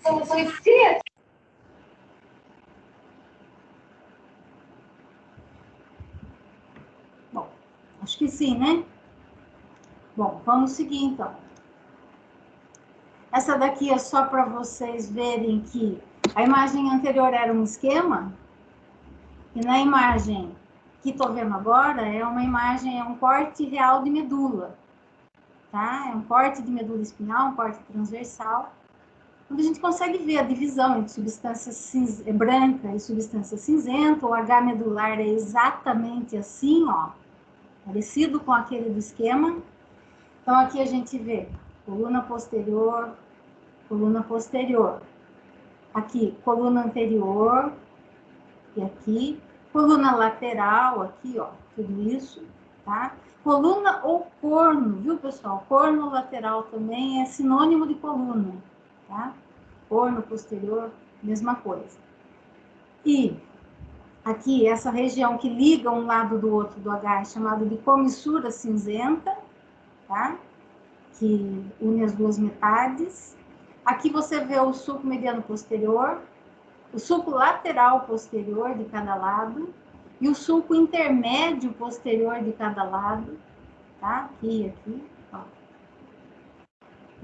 Soluções criativas. Bom, acho que sim, né? Bom, vamos seguir então. Essa daqui é só para vocês verem que a imagem anterior era um esquema, e na imagem que estou vendo agora é uma imagem, é um corte real de medula, tá? É um corte de medula espinhal, um corte transversal, onde a gente consegue ver a divisão entre substância branca e substância cinzenta. O H medular é exatamente assim, ó, parecido com aquele do esquema. Então, aqui a gente vê coluna posterior, aqui coluna anterior, e aqui coluna lateral, aqui, ó, tudo isso, tá? Coluna ou corno, viu, pessoal? Corno lateral também é sinônimo de coluna, tá? Corno posterior, mesma coisa. E aqui, essa região que liga um lado do outro do H é chamada de comissura cinzenta, tá? Que une as duas metades. Aqui você vê o sulco mediano posterior, o sulco lateral posterior de cada lado e o sulco intermédio posterior de cada lado, tá? Aqui e aqui, ó.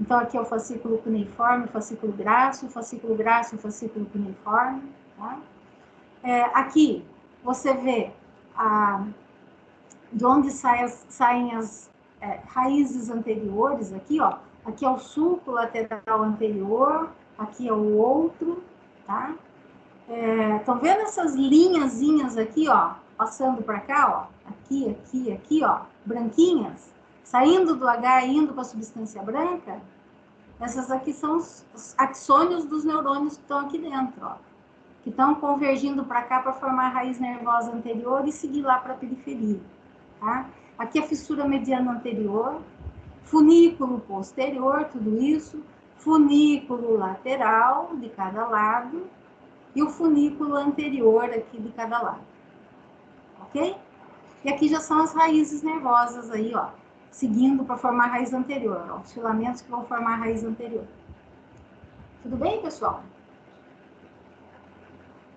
Então, aqui é o fascículo cuneiforme, o fascículo graxo, o fascículo cuneiforme, tá? Aqui, você vê de onde saem as raízes anteriores, aqui, ó. Aqui é o sulco lateral anterior, aqui é o outro, tá? Estão vendo essas linhazinhas aqui, ó, passando para cá, ó, aqui, ó, branquinhas, saindo do H e indo para a substância branca? Essas aqui são os axônios dos neurônios que estão aqui dentro, ó, que estão convergindo para cá para formar a raiz nervosa anterior e seguir lá para a periferia, tá? Aqui a fissura mediana anterior, funículo posterior, tudo isso, funículo lateral de cada lado, e o funículo anterior aqui de cada lado, ok? E aqui já são as raízes nervosas aí, ó, seguindo para formar a raiz anterior, ó, os filamentos que vão formar a raiz anterior. Tudo bem, pessoal?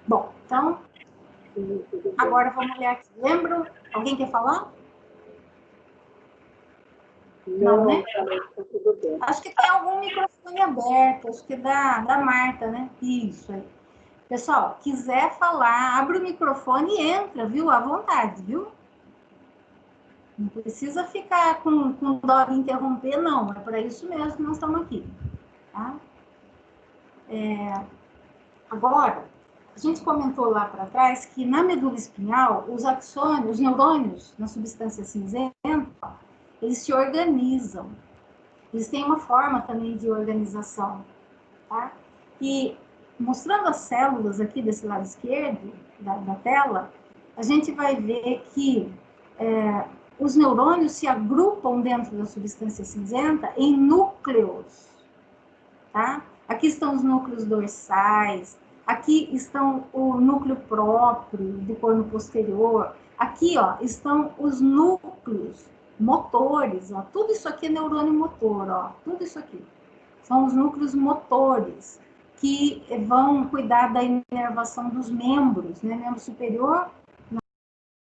Bom, então, agora vamos olhar aqui. Lembram? Alguém quer falar? Não, né? Tá tudo bem. Acho que tem algum microfone aberto, acho que é da Marta, né? Isso aí. Pessoal, quiser falar, abre o microfone e entra, viu? À vontade, viu? Não precisa ficar com dó de interromper, não. É para isso mesmo que nós estamos aqui. Tá? Agora, a gente comentou lá para trás que na medula espinhal, os axônios, os neurônios na substância cinzenta, eles se organizam. Eles têm uma forma também de organização. Tá? E mostrando as células aqui desse lado esquerdo da tela, a gente vai ver que os neurônios se agrupam dentro da substância cinzenta em núcleos, tá? Aqui estão os núcleos dorsais, aqui estão o núcleo próprio do corno posterior, aqui, ó, estão os núcleos motores, ó, tudo isso aqui é neurônio motor, ó, tudo isso aqui. São os núcleos motores que vão cuidar da inervação dos membros, né? Membro superior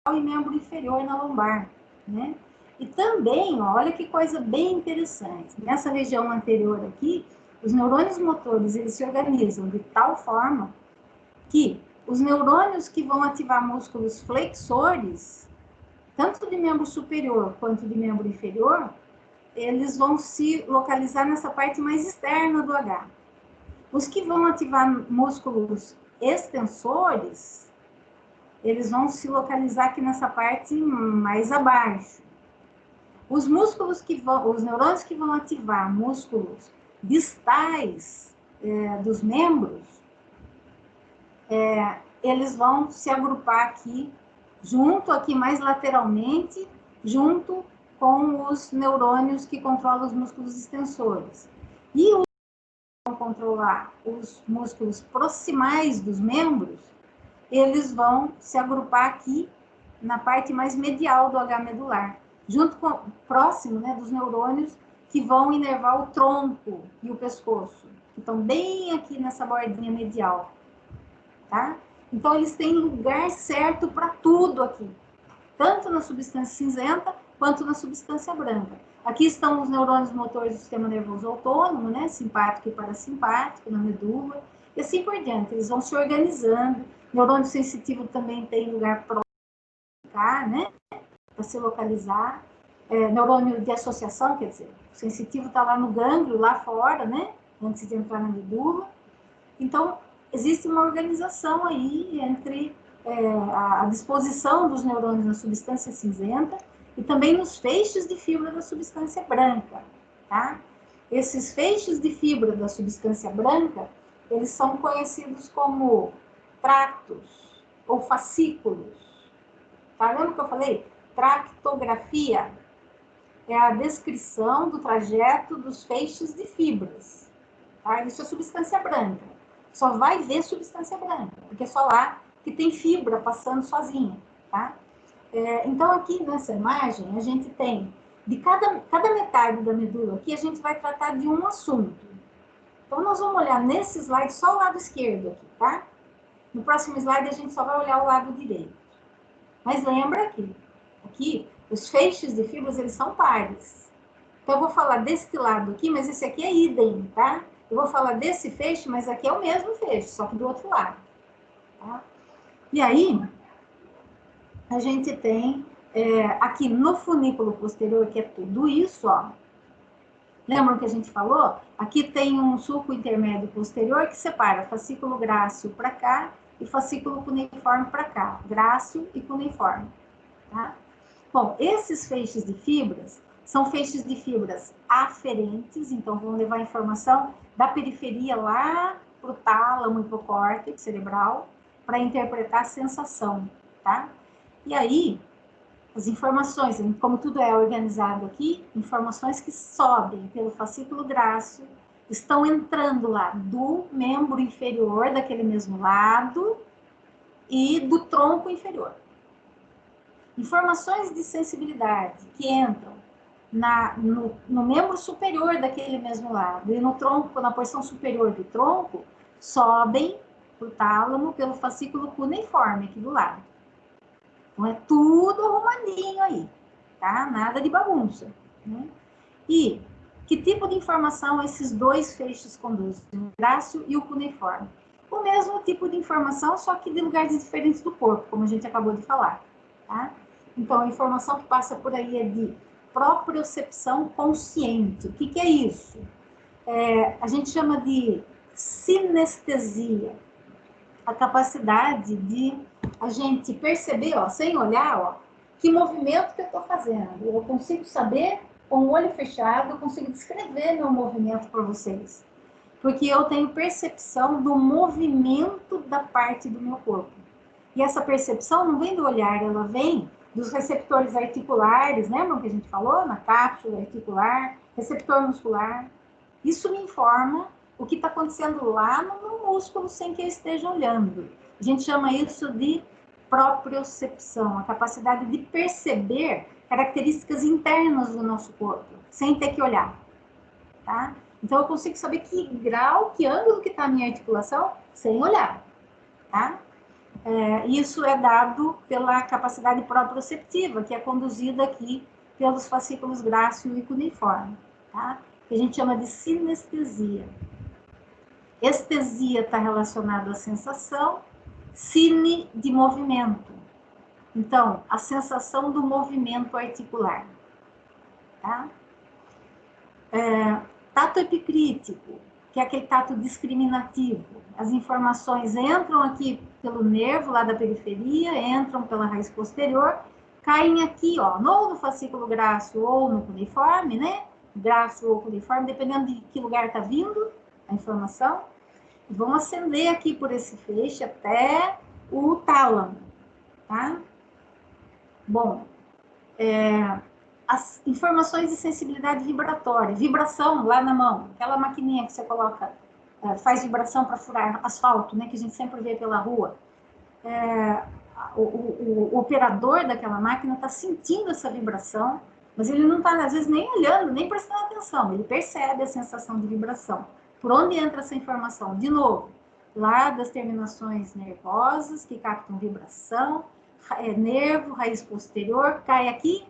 e membro inferior na lombar, né? E também, ó, olha que coisa bem interessante. Nessa região anterior aqui, os neurônios motores, eles se organizam de tal forma que os neurônios que vão ativar músculos flexores, tanto de membro superior quanto de membro inferior, eles vão se localizar nessa parte mais externa do H. Os que vão ativar músculos extensores, eles vão se localizar aqui nessa parte mais abaixo. Os músculos que vão, os neurônios que vão ativar músculos distais dos membros, eles vão se agrupar aqui, junto, aqui mais lateralmente, junto com os neurônios que controlam os músculos extensores. E os que vão controlar os músculos proximais dos membros, eles vão se agrupar aqui na parte mais medial do H medular, junto com, próximo, né, dos neurônios que vão inervar o tronco e o pescoço, que estão bem aqui nessa bordinha medial, tá? Então, eles têm lugar certo para tudo aqui, tanto na substância cinzenta, quanto na substância branca. Aqui estão os neurônios motores do sistema nervoso autônomo, né, simpático e parasimpático, na medula, e assim por diante. Eles vão se organizando. Neurônio sensitivo também tem lugar para ficar, né, para se localizar. Neurônio de associação, quer dizer, o sensitivo está lá no gânglio, lá fora, né, antes de entrar na medula. Então, existe uma organização aí entre a disposição dos neurônios na substância cinzenta e também nos feixes de fibra da substância branca, tá? Esses feixes de fibra da substância branca, eles são conhecidos como tractos ou fascículos. Tá vendo o que eu falei? Tractografia é a descrição do trajeto dos feixes de fibras, tá? Isso é substância branca. Só vai ver substância branca, porque é só lá que tem fibra passando sozinha, tá? Então, aqui nessa imagem, a gente tem, de cada metade da medula aqui, a gente vai tratar de um assunto. Então, nós vamos olhar nesse slide só o lado esquerdo aqui, tá? No próximo slide, a gente só vai olhar o lado direito. Mas lembra que aqui, os feixes de fibras, eles são pares. Então, eu vou falar desse lado aqui, mas esse aqui é idem, tá? Eu vou falar desse feixe, mas aqui é o mesmo feixe, só que do outro lado. Tá? E aí, a gente tem aqui no funículo posterior, que é tudo isso, ó. Lembram que a gente falou? Aqui tem um sulco intermédio posterior que separa fascículo grácil para cá e fascículo cuneiforme para cá. Grácil e cuneiforme. Tá? Bom, esses feixes de fibras são feixes de fibras aferentes, então vão levar informação da periferia lá para o tálamo e para o córtex cerebral para interpretar a sensação, tá? E aí, as informações, como tudo é organizado aqui, informações que sobem pelo fascículo grácil estão entrando lá do membro inferior daquele mesmo lado e do tronco inferior. Informações de sensibilidade que entram no membro superior daquele mesmo lado e no tronco, na porção superior do tronco, sobem para o tálamo pelo fascículo cuneiforme aqui do lado. Então, é tudo arrumadinho aí, tá? Nada de bagunça. Né? E que tipo de informação esses dois feixes conduzem? O grácil e o cuneiforme. O mesmo tipo de informação, só que de lugares diferentes do corpo, como a gente acabou de falar. Tá? Então, a informação que passa por aí é de propriocepção consciente. O que é isso? A gente chama de sinestesia. A capacidade de a gente perceber, ó, sem olhar, ó, que movimento que eu estou fazendo. Eu consigo saber, com o olho fechado, eu consigo descrever meu movimento para vocês. Porque eu tenho percepção do movimento da parte do meu corpo. E essa percepção não vem do olhar, ela vem dos receptores articulares, lembram que a gente falou? Na cápsula articular, receptor muscular. Isso me informa o que está acontecendo lá no meu músculo sem que eu esteja olhando. A gente chama isso de propriocepção, a capacidade de perceber características internas do nosso corpo, sem ter que olhar. Tá? Então, eu consigo saber que grau, que ângulo que está a minha articulação, sem olhar. Tá? Isso é dado pela capacidade proprioceptiva, que é conduzida aqui pelos fascículos grácil e cuneiforme, tá? Que a gente chama de sinestesia. Estesia está relacionado à sensação, cine de movimento. Então, a sensação do movimento articular. Tá? Tato epicrítico que é aquele tato discriminativo. As informações entram aqui pelo nervo lá da periferia, entram pela raiz posterior, caem aqui, ó, no fascículo grácil ou no cuneiforme, né? Grácil ou cuneiforme, dependendo de que lugar está vindo a informação, e vão ascender aqui por esse feixe até o tálamo, tá? Bom, as informações de sensibilidade vibratória, vibração lá na mão, aquela maquininha que você coloca, faz vibração para furar asfalto, né, que a gente sempre vê pela rua. O operador daquela máquina está sentindo essa vibração, mas ele não está, às vezes, nem olhando, nem prestando atenção, ele percebe a sensação de vibração. Por onde entra essa informação? De novo, lá das terminações nervosas, que captam vibração, nervo, raiz posterior, cai aqui,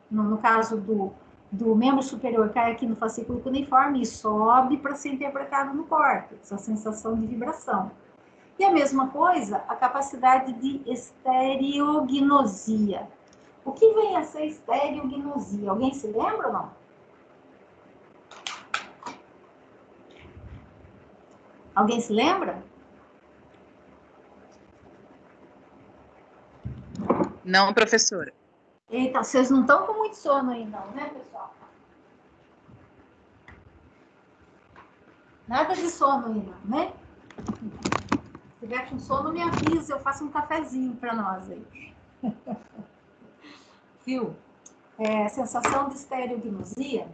no caso do membro superior, cai aqui no fascículo cuneiforme e sobe para ser interpretado no córtex, a sensação de vibração. E a mesma coisa, a capacidade de estereognosia. O que vem a ser estereognosia? Alguém se lembra ou não? Alguém se lembra? Não, professora. Eita, vocês não estão com muito sono aí, não, né, pessoal? Nada de sono aí, não, né? Se tiver com sono, me avisa, eu faço um cafezinho para nós aí. Viu? Sensação de estereognosia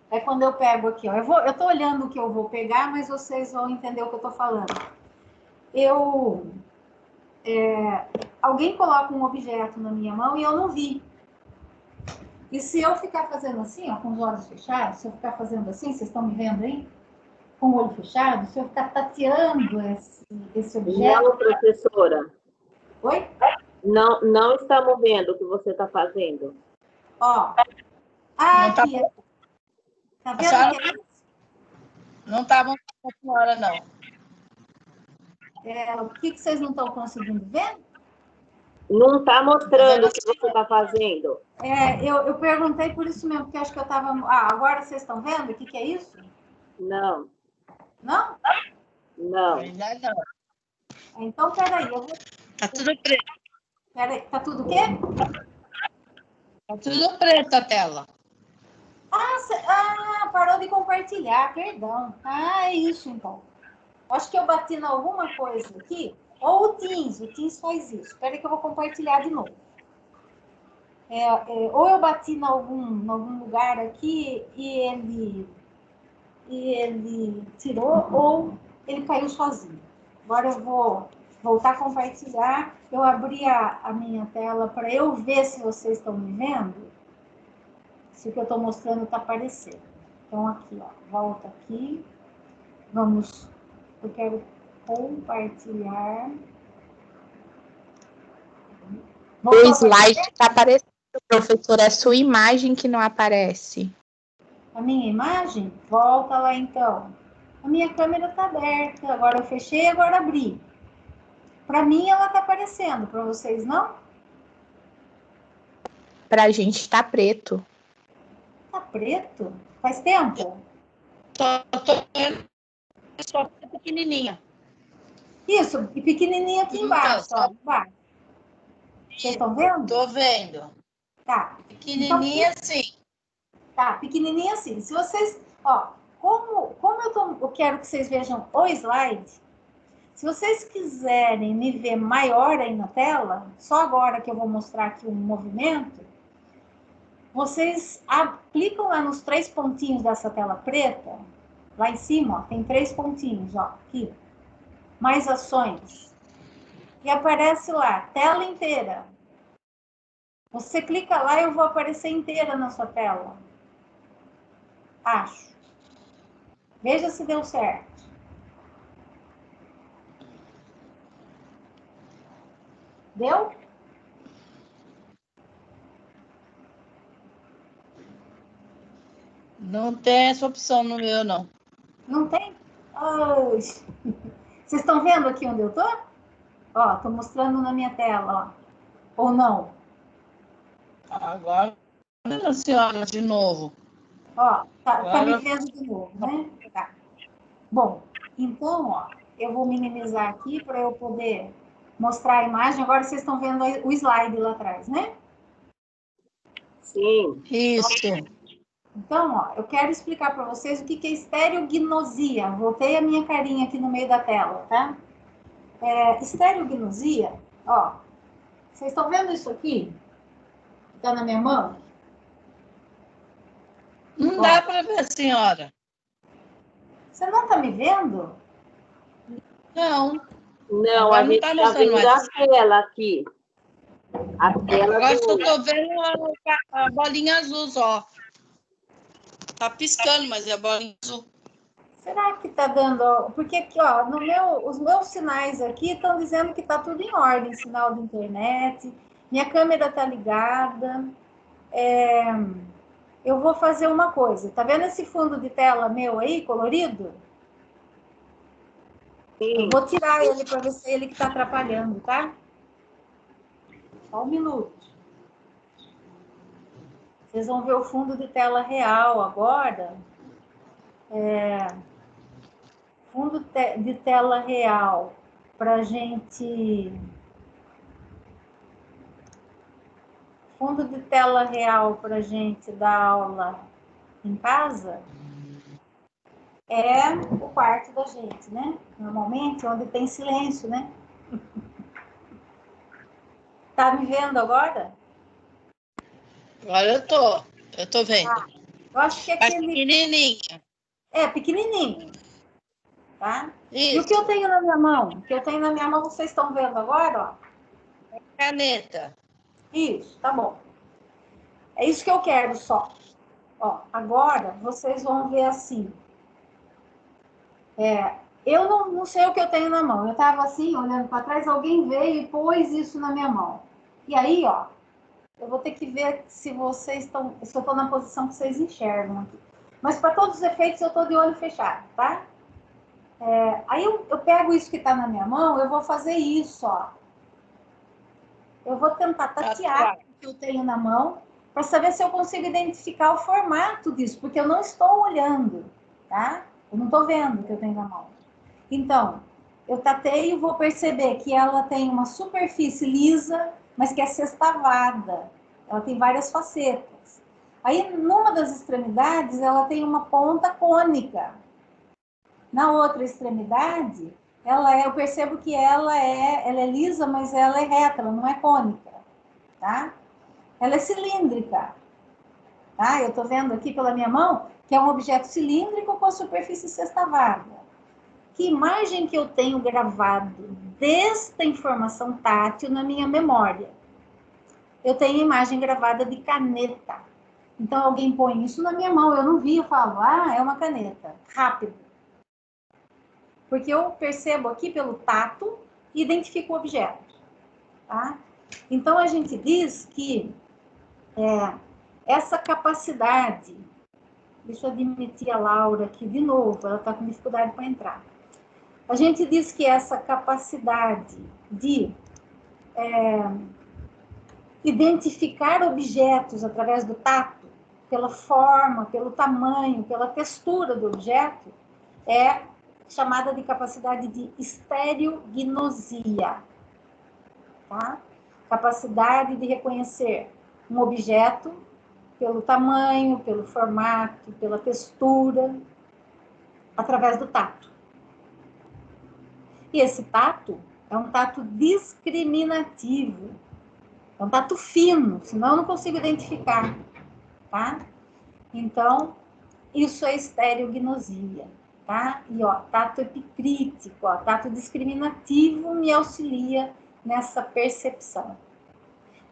é quando eu pego aqui, ó. Eu tô olhando o que eu vou pegar, mas vocês vão entender o que eu tô falando. Alguém coloca um objeto na minha mão e eu não vi. E se eu ficar fazendo assim, ó, com os olhos fechados, se eu ficar fazendo assim, vocês estão me vendo aí? Com o olho fechado, se eu ficar tateando esse objeto... Não, professora. Oi? Não estamos vendo o que você está fazendo. Ó. Aqui. Tá vendo o que é isso? Não está mostrando a senhora, não. O que vocês não estão conseguindo ver? Não está mostrando o que você está fazendo. Eu perguntei por isso mesmo, porque acho que eu estava... agora vocês estão vendo? O que é isso? Não. Não? Não. Ainda não. Então, peraí, eu vou... Tá tudo preto. Peraí, tá tudo o quê? Tá tudo preto a tela. Parou de compartilhar, perdão. É isso, então. Acho que eu bati em alguma coisa aqui. Ou o Teams faz isso. Espera que eu vou compartilhar de novo. Ou eu bati em algum lugar aqui e ele tirou, ou ele caiu sozinho. Agora eu vou voltar a compartilhar. Eu abri a minha tela para eu ver se vocês estão me vendo. Se o que eu estou mostrando está aparecendo. Então, aqui, ó, volta aqui. Eu quero compartilhar. O slide está aparecendo, professor, é a sua imagem que não aparece. A minha imagem? Volta lá, então. A minha câmera está aberta. Agora eu fechei, agora abri. Para mim, ela está aparecendo. Para vocês, não? Para a gente está preto. Tá preto? Faz tempo? Só pequenininha. Isso, e pequenininha aqui embaixo, ó, embaixo. Vocês estão vendo? Tô vendo. Tá. Pequenininha então, assim. Tá, pequenininha assim. Se vocês, ó, eu quero que vocês vejam o slide, se vocês quiserem me ver maior aí na tela, só agora que eu vou mostrar aqui um movimento, vocês clicam lá nos 3 pontinhos dessa tela preta, lá em cima, ó, tem 3 pontinhos, ó, aqui. Mais ações. E aparece lá, tela inteira. Você clica lá e eu vou aparecer inteira na sua tela. Acho. Veja se deu certo. Deu? Não tem essa opção no meu, não. Não tem? Ai. Vocês estão vendo aqui onde eu tô? Ó, tô mostrando na minha tela, ó. Ou não? Agora, a senhora, de novo. Ó, tá me vendo de novo, né? Tá. Bom, então, ó, eu vou minimizar aqui para eu poder mostrar a imagem. Agora vocês estão vendo o slide lá atrás, né? Sim. Isso. Então, ó, eu quero explicar para vocês o que é estereognosia. Voltei a minha carinha aqui no meio da tela, tá? Estereognosia, ó, vocês estão vendo isso aqui? Está na minha mão? Não dá para ver, senhora. Você não está me vendo? Não. Não, Agora a não gente tá está mostrando vendo mais. a tela aqui. A tela Agora só do... estou vendo a bolinha azul só. Tá piscando, mas é a bolinha azul. Será que está dando? Porque aqui, ó, os meus sinais aqui estão dizendo que está tudo em ordem, sinal de internet, minha câmera está ligada. Eu vou fazer uma coisa. Tá vendo esse fundo de tela meu aí, colorido? Sim. Eu vou tirar ele para ver se é ele que está atrapalhando, tá? Só um minuto. Vocês vão ver o fundo de tela real agora. Fundo de tela real para gente. Fundo de tela real para gente dar aula em casa é o quarto da gente, né? Normalmente, onde tem silêncio, né? Tá me vendo agora? Agora eu tô vendo. Eu acho que é Mas aquele. pequenininha. É, pequenininho. Tá? E o que Isso. eu tenho na minha mão? O que eu tenho na minha mão, vocês estão vendo agora, ó? Caneta. Isso, tá bom. É isso que eu quero só. Ó, agora vocês vão ver assim. Eu não sei o que eu tenho na mão. Eu estava assim, olhando para trás, alguém veio e pôs isso na minha mão. E aí, ó, eu vou ter que ver se vocês estão, se eu estou na posição que vocês enxergam aqui. Mas para todos os efeitos, eu estou de olho fechado, tá? Aí eu pego isso que está na minha mão, eu vou fazer isso, ó. Eu vou tentar tatear o que eu tenho na mão para saber se eu consigo identificar o formato disso, porque eu não estou olhando, tá? Eu não estou vendo o que eu tenho na mão. Então, eu tateio e vou perceber que ela tem uma superfície lisa, mas que é sextavada. Ela tem várias facetas. Aí, numa das extremidades, ela tem uma ponta cônica. Na outra extremidade, eu percebo que ela é lisa, mas ela é reta, ela não é cônica, tá? Ela é cilíndrica, tá? Eu estou vendo aqui pela minha mão que é um objeto cilíndrico com a superfície sextavada. Que imagem que eu tenho gravado desta informação tátil na minha memória? Eu tenho imagem gravada de caneta. Então, alguém põe isso na minha mão, eu não vi, eu falo, é uma caneta, rápido. Porque eu percebo aqui pelo tato e identifico o objeto. Tá? Então, a gente diz que essa capacidade... Deixa eu admitir a Laura aqui de novo, ela está com dificuldade para entrar. A gente diz que essa capacidade de identificar objetos através do tato, pela forma, pelo tamanho, pela textura do objeto, é chamada de capacidade de estereognosia. Tá? Capacidade de reconhecer um objeto pelo tamanho, pelo formato, pela textura, através do tato. E esse tato é um tato discriminativo. É um tato fino, senão eu não consigo identificar, tá? Então, isso é estereognosia, tá? E, ó, tato epicrítico, ó, tato discriminativo me auxilia nessa percepção.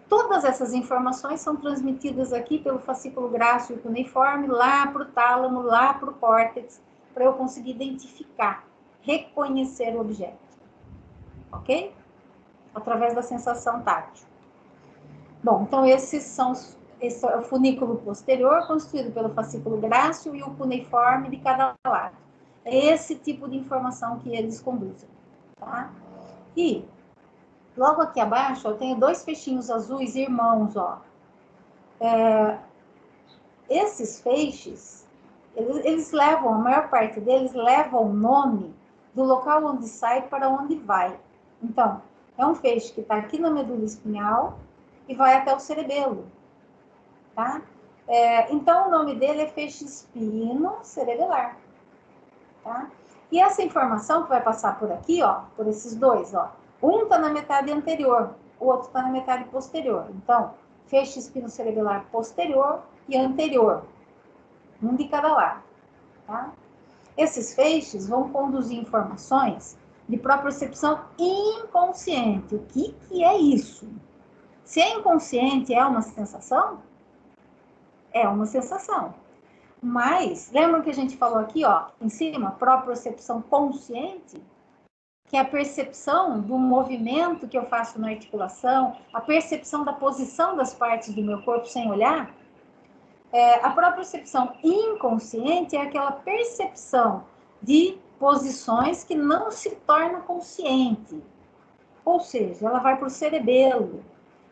Todas essas informações são transmitidas aqui pelo fascículo grácil e cuneiforme lá para o tálamo, lá para o córtex, para eu conseguir identificar, reconhecer o objeto. Ok? Através da sensação tátil. Bom, então esse é o funículo posterior, constituído pelo fascículo grácil e o cuneiforme de cada lado. É esse tipo de informação que eles conduzem. Tá? E, logo aqui abaixo, eu tenho dois feixinhos azuis irmãos, ó. Esses feixes, Eles levam, a maior parte deles levam o nome do local onde sai para onde vai. Então, é um feixe que está aqui na medula espinhal e vai até o cerebelo, tá? Então, o nome dele é feixe espino cerebelar, tá? E essa informação que vai passar por aqui, ó, por esses dois, ó, um está na metade anterior, o outro está na metade posterior. Então, feixe espino cerebelar posterior e anterior, um de cada lado, tá? Esses feixes vão conduzir informações de propriocepção inconsciente. O que é isso? Se é inconsciente, é uma sensação? É uma sensação. Mas, lembram que a gente falou aqui, ó, em cima, propriocepção consciente? Que é a percepção do movimento que eu faço na articulação, a percepção da posição das partes do meu corpo sem olhar. A propriocepção inconsciente é aquela percepção de posições que não se torna consciente. Ou seja, ela vai para o cerebelo.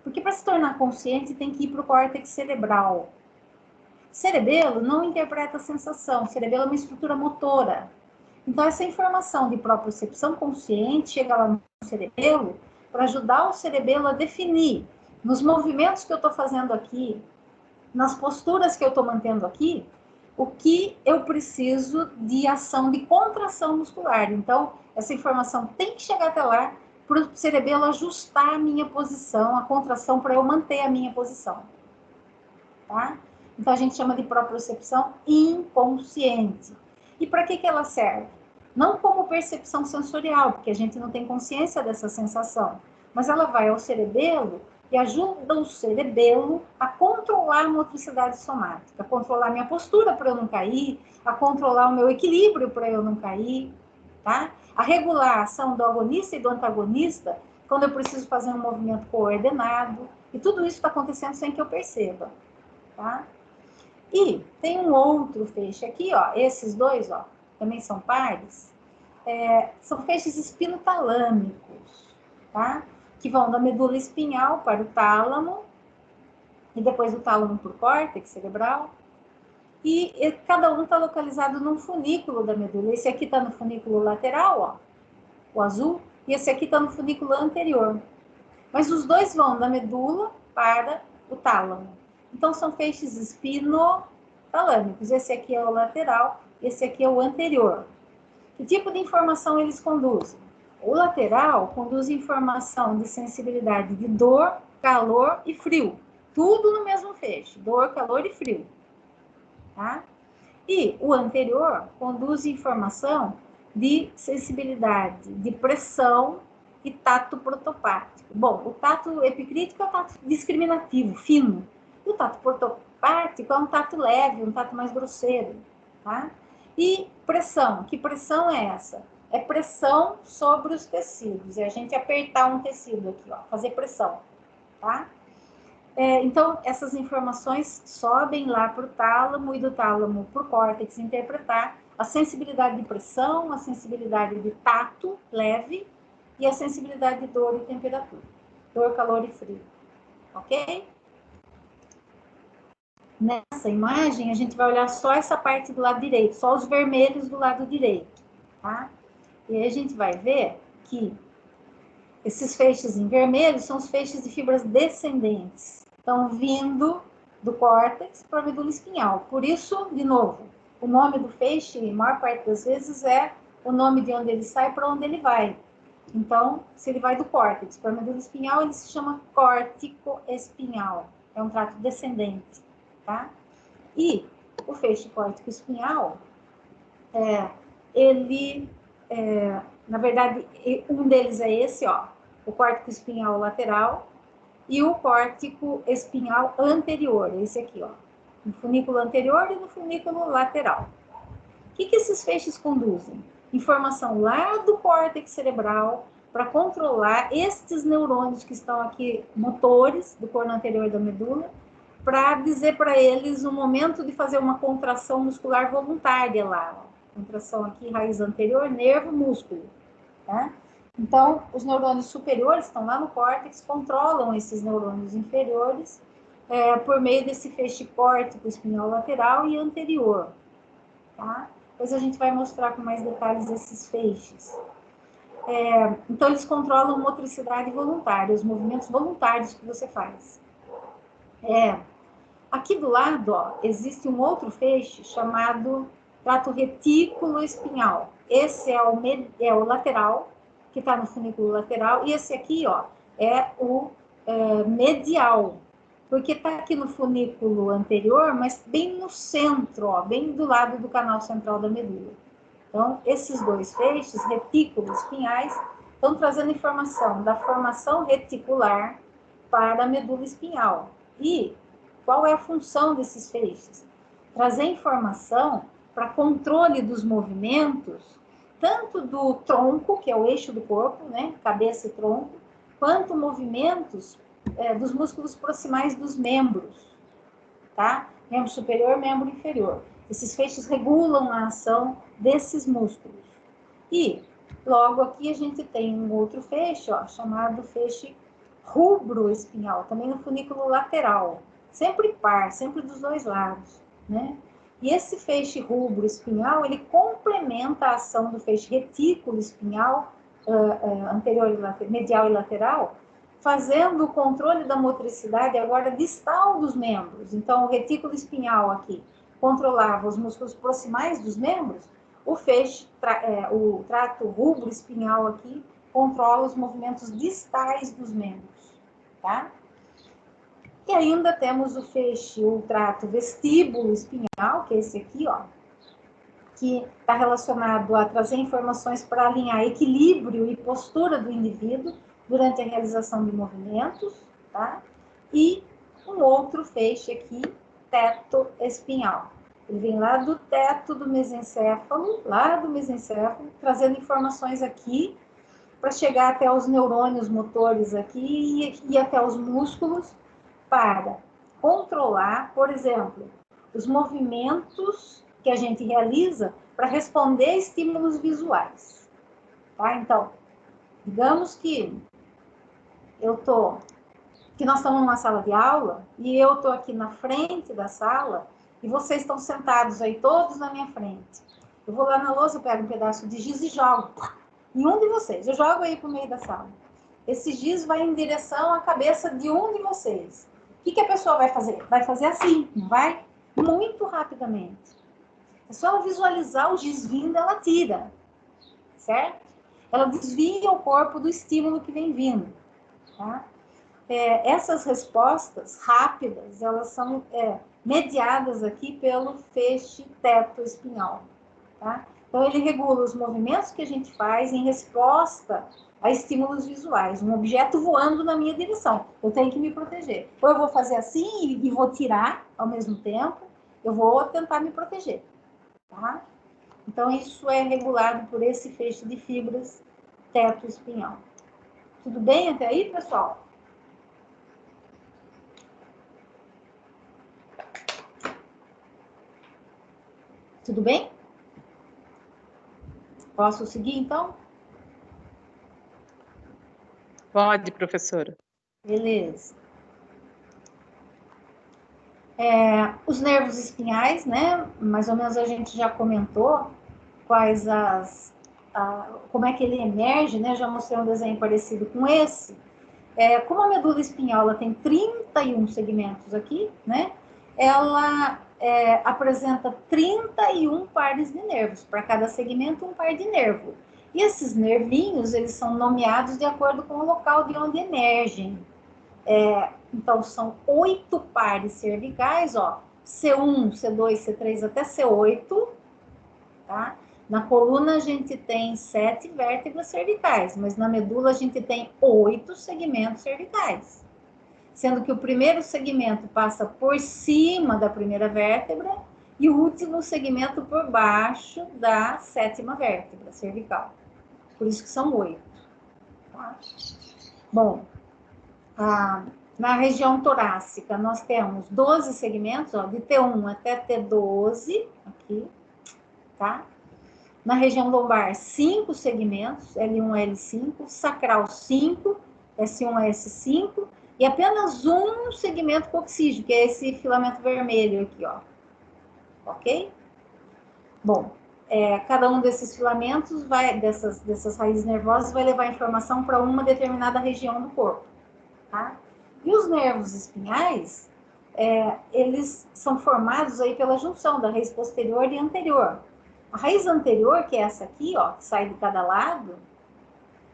Porque para se tornar consciente tem que ir para o córtex cerebral. Cerebelo não interpreta a sensação, cerebelo é uma estrutura motora. Então, essa informação de propriocepção consciente chega lá no cerebelo para ajudar o cerebelo a definir nos movimentos que eu estou fazendo aqui, nas posturas que eu estou mantendo aqui, o que eu preciso de ação de contração muscular. Então, essa informação tem que chegar até lá para o cerebelo ajustar a minha posição, a contração para eu manter a minha posição. Tá? Então, a gente chama de propriocepção inconsciente. E para que ela serve? Não como percepção sensorial, porque a gente não tem consciência dessa sensação, mas ela vai ao cerebelo e ajuda o cerebelo a controlar a motricidade somática, a controlar a minha postura para eu não cair, a controlar o meu equilíbrio para eu não cair, tá? A regular a ação do agonista e do antagonista quando eu preciso fazer um movimento coordenado, e tudo isso está acontecendo sem que eu perceba, tá? E tem um outro feixe aqui, ó, esses dois, ó, também são pares, são feixes espinotalâmicos, tá? Que vão da medula espinhal para o tálamo, e depois do tálamo para o córtex cerebral, e cada um está localizado num funículo da medula. Esse aqui está no funículo lateral, ó, o azul, e esse aqui está no funículo anterior. Mas os dois vão da medula para o tálamo. Então, são feixes espinotalâmicos. Esse aqui é o lateral, esse aqui é o anterior. Que tipo de informação eles conduzem? O lateral conduz informação de sensibilidade de dor, calor e frio. Tudo no mesmo feixe, dor, calor e frio. Tá? E o anterior conduz informação de sensibilidade de pressão e tato protopático. Bom, o tato epicrítico é o tato discriminativo, fino. E o tato protopático é um tato leve, um tato mais grosseiro. Tá? E pressão, que pressão é essa? É pressão sobre os tecidos, é a gente apertar um tecido aqui, ó, fazer pressão, tá? Então, essas informações sobem lá para o tálamo e do tálamo para o córtex interpretar a sensibilidade de pressão, a sensibilidade de tato leve e a sensibilidade de dor e temperatura. Dor, calor e frio, ok? Nessa imagem, a gente vai olhar só essa parte do lado direito, só os vermelhos do lado direito, tá? E aí a gente vai ver que esses feixes em vermelho são os feixes de fibras descendentes. Estão vindo do córtex para a medula espinhal. Por isso, de novo, o nome do feixe, a maior parte das vezes, é o nome de onde ele sai para onde ele vai. Então, se ele vai do córtex para a medula espinhal, ele se chama córtico espinhal. É um trato descendente, tá? E o feixe córtico espinhal, na verdade, um deles é esse, ó, o córtico espinhal lateral e o córtico espinhal anterior, esse aqui, ó, no funículo anterior e no funículo lateral. O que esses feixes conduzem? Informação lá do córtex cerebral para controlar estes neurônios que estão aqui, motores do corno anterior da medula, para dizer para eles o momento de fazer uma contração muscular voluntária lá, ó. Contração aqui, raiz anterior, nervo, músculo, tá? Então, os neurônios superiores estão lá no córtex, controlam esses neurônios inferiores por meio desse feixe córtico espinhal lateral e anterior, tá? Depois a gente vai mostrar com mais detalhes esses feixes. Então, eles controlam motricidade voluntária, os movimentos voluntários que você faz. Aqui do lado, ó, existe um outro feixe chamado trato retículo espinhal. Esse é o lateral, que está no funículo lateral, e esse aqui, ó, é o medial, porque está aqui no funículo anterior, mas bem no centro, ó, bem do lado do canal central da medula. Então, esses dois feixes, retículos espinhais, estão trazendo informação da formação reticular para a medula espinhal. E qual é a função desses feixes? Trazer informação para controle dos movimentos, tanto do tronco, que é o eixo do corpo, né, cabeça e tronco, quanto movimentos dos músculos proximais dos membros, tá? Membro superior, membro inferior. Esses feixes regulam a ação desses músculos. E logo aqui a gente tem um outro feixe, ó, chamado feixe rubroespinhal, também no funículo lateral, sempre par, sempre dos dois lados, né? E esse feixe rubroespinhal, ele complementa a ação do feixe retículo espinhal anterior, medial e lateral, fazendo o controle da motricidade agora distal dos membros. Então, o retículo espinhal aqui controlava os músculos proximais dos membros, o feixe, o trato rubroespinhal aqui controla os movimentos distais dos membros, tá? E ainda temos o feixe, o trato vestíbulo espinhal, que é esse aqui, ó, que está relacionado a trazer informações para alinhar equilíbrio e postura do indivíduo durante a realização de movimentos, tá? E um outro feixe aqui, teto espinhal. Ele vem lá do teto do mesencéfalo, trazendo informações aqui para chegar até os neurônios motores aqui e até os músculos para controlar, por exemplo, os movimentos que a gente realiza para responder a estímulos visuais, tá? Então, digamos que nós estamos numa sala de aula e eu estou aqui na frente da sala e vocês estão sentados aí todos na minha frente. Eu vou lá na lousa, pego um pedaço de giz e jogo em um de vocês. Eu jogo aí para o meio da sala. Esse giz vai em direção à cabeça de um de vocês. O que a pessoa vai fazer? Vai fazer assim, não vai? Muito rapidamente. É só ela visualizar o giz vindo, ela tira, certo? Ela desvia o corpo do estímulo que vem vindo, tá? Essas respostas rápidas, elas são mediadas aqui pelo feixe teto espinhal, tá? Então, ele regula os movimentos que a gente faz em resposta a estímulos visuais. Um objeto voando na minha direção, eu tenho que me proteger. Ou eu vou fazer assim e vou tirar ao mesmo tempo, eu vou tentar me proteger, tá? Então, isso é regulado por esse feixe de fibras teto espinhal. Tudo bem até aí, pessoal? Tudo bem? Posso seguir, então? Pode, professora. Beleza. Os nervos espinhais, né? Mais ou menos a gente já comentou quais como é que ele emerge, né? Já mostrei um desenho parecido com esse. Como a medula espinhal ela tem 31 segmentos aqui, né? Ela apresenta 31 pares de nervos. Para cada segmento, um par de nervo. E esses nervinhos, eles são nomeados de acordo com o local de onde emergem. Então, são 8 pares cervicais, ó. C1, C2, C3 até C8, tá? Na coluna a gente tem 7 vértebras cervicais, mas na medula a gente tem 8 segmentos cervicais. Sendo que o primeiro segmento passa por cima da primeira vértebra e o último segmento por baixo da 7ª vértebra cervical. Por isso que são 8. Tá? Bom, na região torácica nós temos 12 segmentos, ó, de T1 até T12, aqui, tá? Na região lombar, 5 segmentos, L1 a L5, sacral 5, S1 a S5, e apenas um segmento coxígeo, que é esse filamento vermelho aqui, ó. Ok? Bom, cada um desses filamentos dessas raízes nervosas vai levar informação para uma determinada região do corpo, tá? E os nervos espinhais, eles são formados aí pela junção da raiz posterior e anterior. A raiz anterior, que é essa aqui, ó, que sai de cada lado,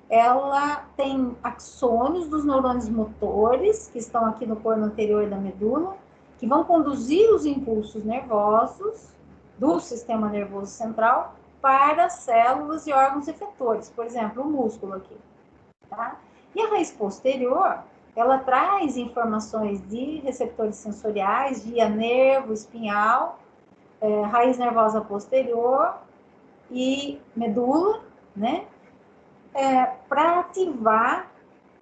ela tem axônios dos neurônios motores, que estão aqui no corno anterior da medula, que vão conduzir os impulsos nervosos do sistema nervoso central para células e órgãos efetores, por exemplo, o músculo aqui, tá? E a raiz posterior, ela traz informações de receptores sensoriais via nervo espinhal, raiz nervosa posterior e medula, né? Para ativar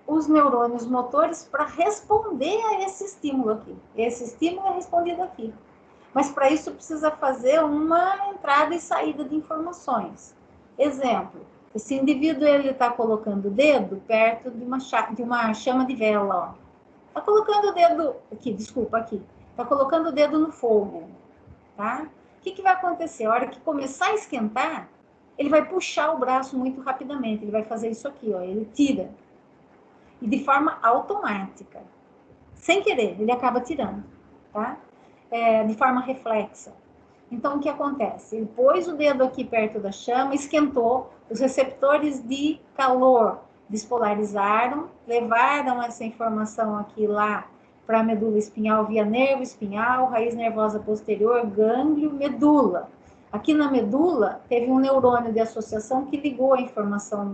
os neurônios motores para responder a esse estímulo aqui. Esse estímulo é respondido aqui. Mas para isso precisa fazer uma entrada e saída de informações. Exemplo, esse indivíduo ele está colocando o dedo perto de uma chama de vela. Está colocando o dedo aqui, desculpa, aqui. Está colocando o dedo no fogo. Tá? O que vai acontecer? A hora que começar a esquentar, ele vai puxar o braço muito rapidamente. Ele vai fazer isso aqui, ó, ele tira. E de forma automática. Sem querer, ele acaba tirando. Tá? De forma reflexa. Então, o que acontece? Ele pôs o dedo aqui perto da chama, esquentou, os receptores de calor despolarizaram, levaram essa informação aqui lá para a medula espinhal via nervo espinhal, raiz nervosa posterior, gânglio, medula. Aqui na medula, teve um neurônio de associação que ligou a informação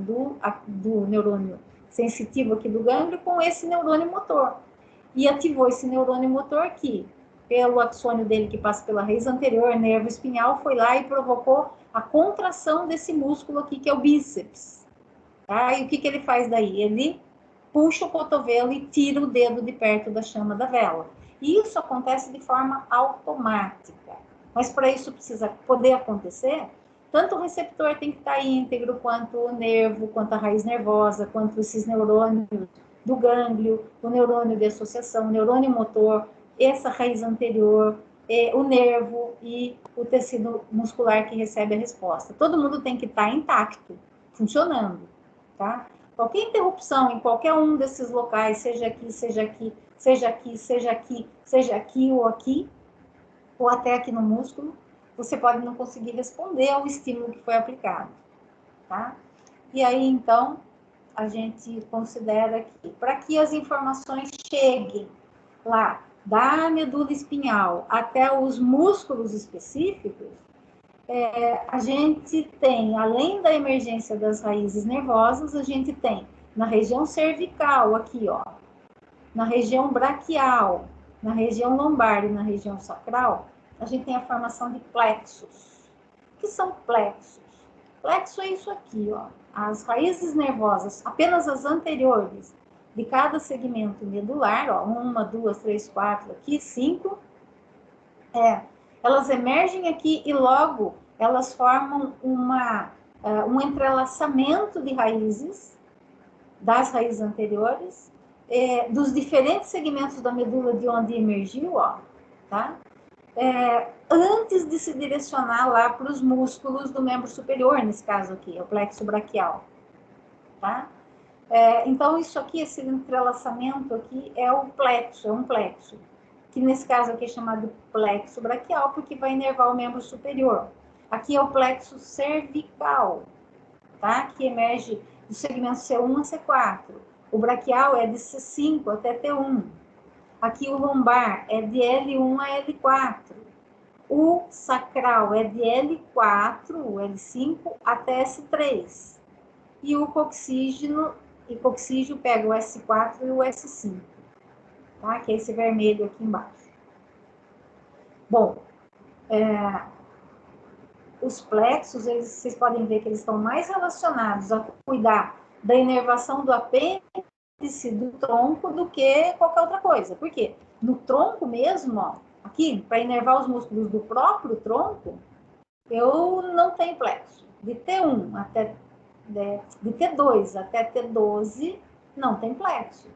do neurônio sensitivo aqui do gânglio com esse neurônio motor. E ativou esse neurônio motor aqui, pelo axônio dele que passa pela raiz anterior, nervo espinhal, foi lá e provocou a contração desse músculo aqui, que é o bíceps. Tá? E o que ele faz daí? Ele puxa o cotovelo e tira o dedo de perto da chama da vela. E isso acontece de forma automática. Mas para isso precisa poder acontecer, tanto o receptor tem que estar íntegro, quanto o nervo, quanto a raiz nervosa, quanto esses neurônios do gânglio, o neurônio de associação, o neurônio motor, essa raiz anterior, o nervo e o tecido muscular que recebe a resposta. Todo mundo tem que estar intacto, funcionando, tá? Qualquer interrupção em qualquer um desses locais, seja aqui, seja aqui, seja aqui, seja aqui, seja aqui, ou até aqui no músculo, você pode não conseguir responder ao estímulo que foi aplicado, tá? E aí, então, a gente considera que, para que as informações cheguem lá, da medula espinhal até os músculos específicos, a gente tem, além da emergência das raízes nervosas, a gente tem na região cervical, aqui, ó, na região braquial, na região lombar e na região sacral, a gente tem a formação de plexos. O que são plexos? Plexo é isso aqui, ó, as raízes nervosas, apenas as anteriores, de cada segmento medular, ó, 1, 2, 3, 4, aqui, 5, elas emergem aqui e logo elas formam um entrelaçamento de raízes, das raízes anteriores, dos diferentes segmentos da medula de onde emergiu, ó, tá? Antes de se direcionar lá para os músculos do membro superior, nesse caso aqui, é o plexo braquial, tá? Então, isso aqui, esse entrelaçamento aqui é o plexo, é um plexo, que nesse caso aqui é chamado de plexo braquial, porque vai inervar o membro superior. Aqui é o plexo cervical, tá? Que emerge do segmento C1 a C4. O braquial é de C5 até T1. Aqui o lombar é de L1 a L4. O sacral é de L4, o L5, até S3. E o coxígeno pega o S4 e o S5, tá? Que é esse vermelho aqui embaixo. Bom, os plexos, vocês podem ver que eles estão mais relacionados a cuidar da inervação do apêndice do tronco do que qualquer outra coisa. Por quê? No tronco mesmo, ó, aqui, para inervar os músculos do próprio tronco, eu não tenho plexo. De T1 até de T2 até T12, não tem plexo.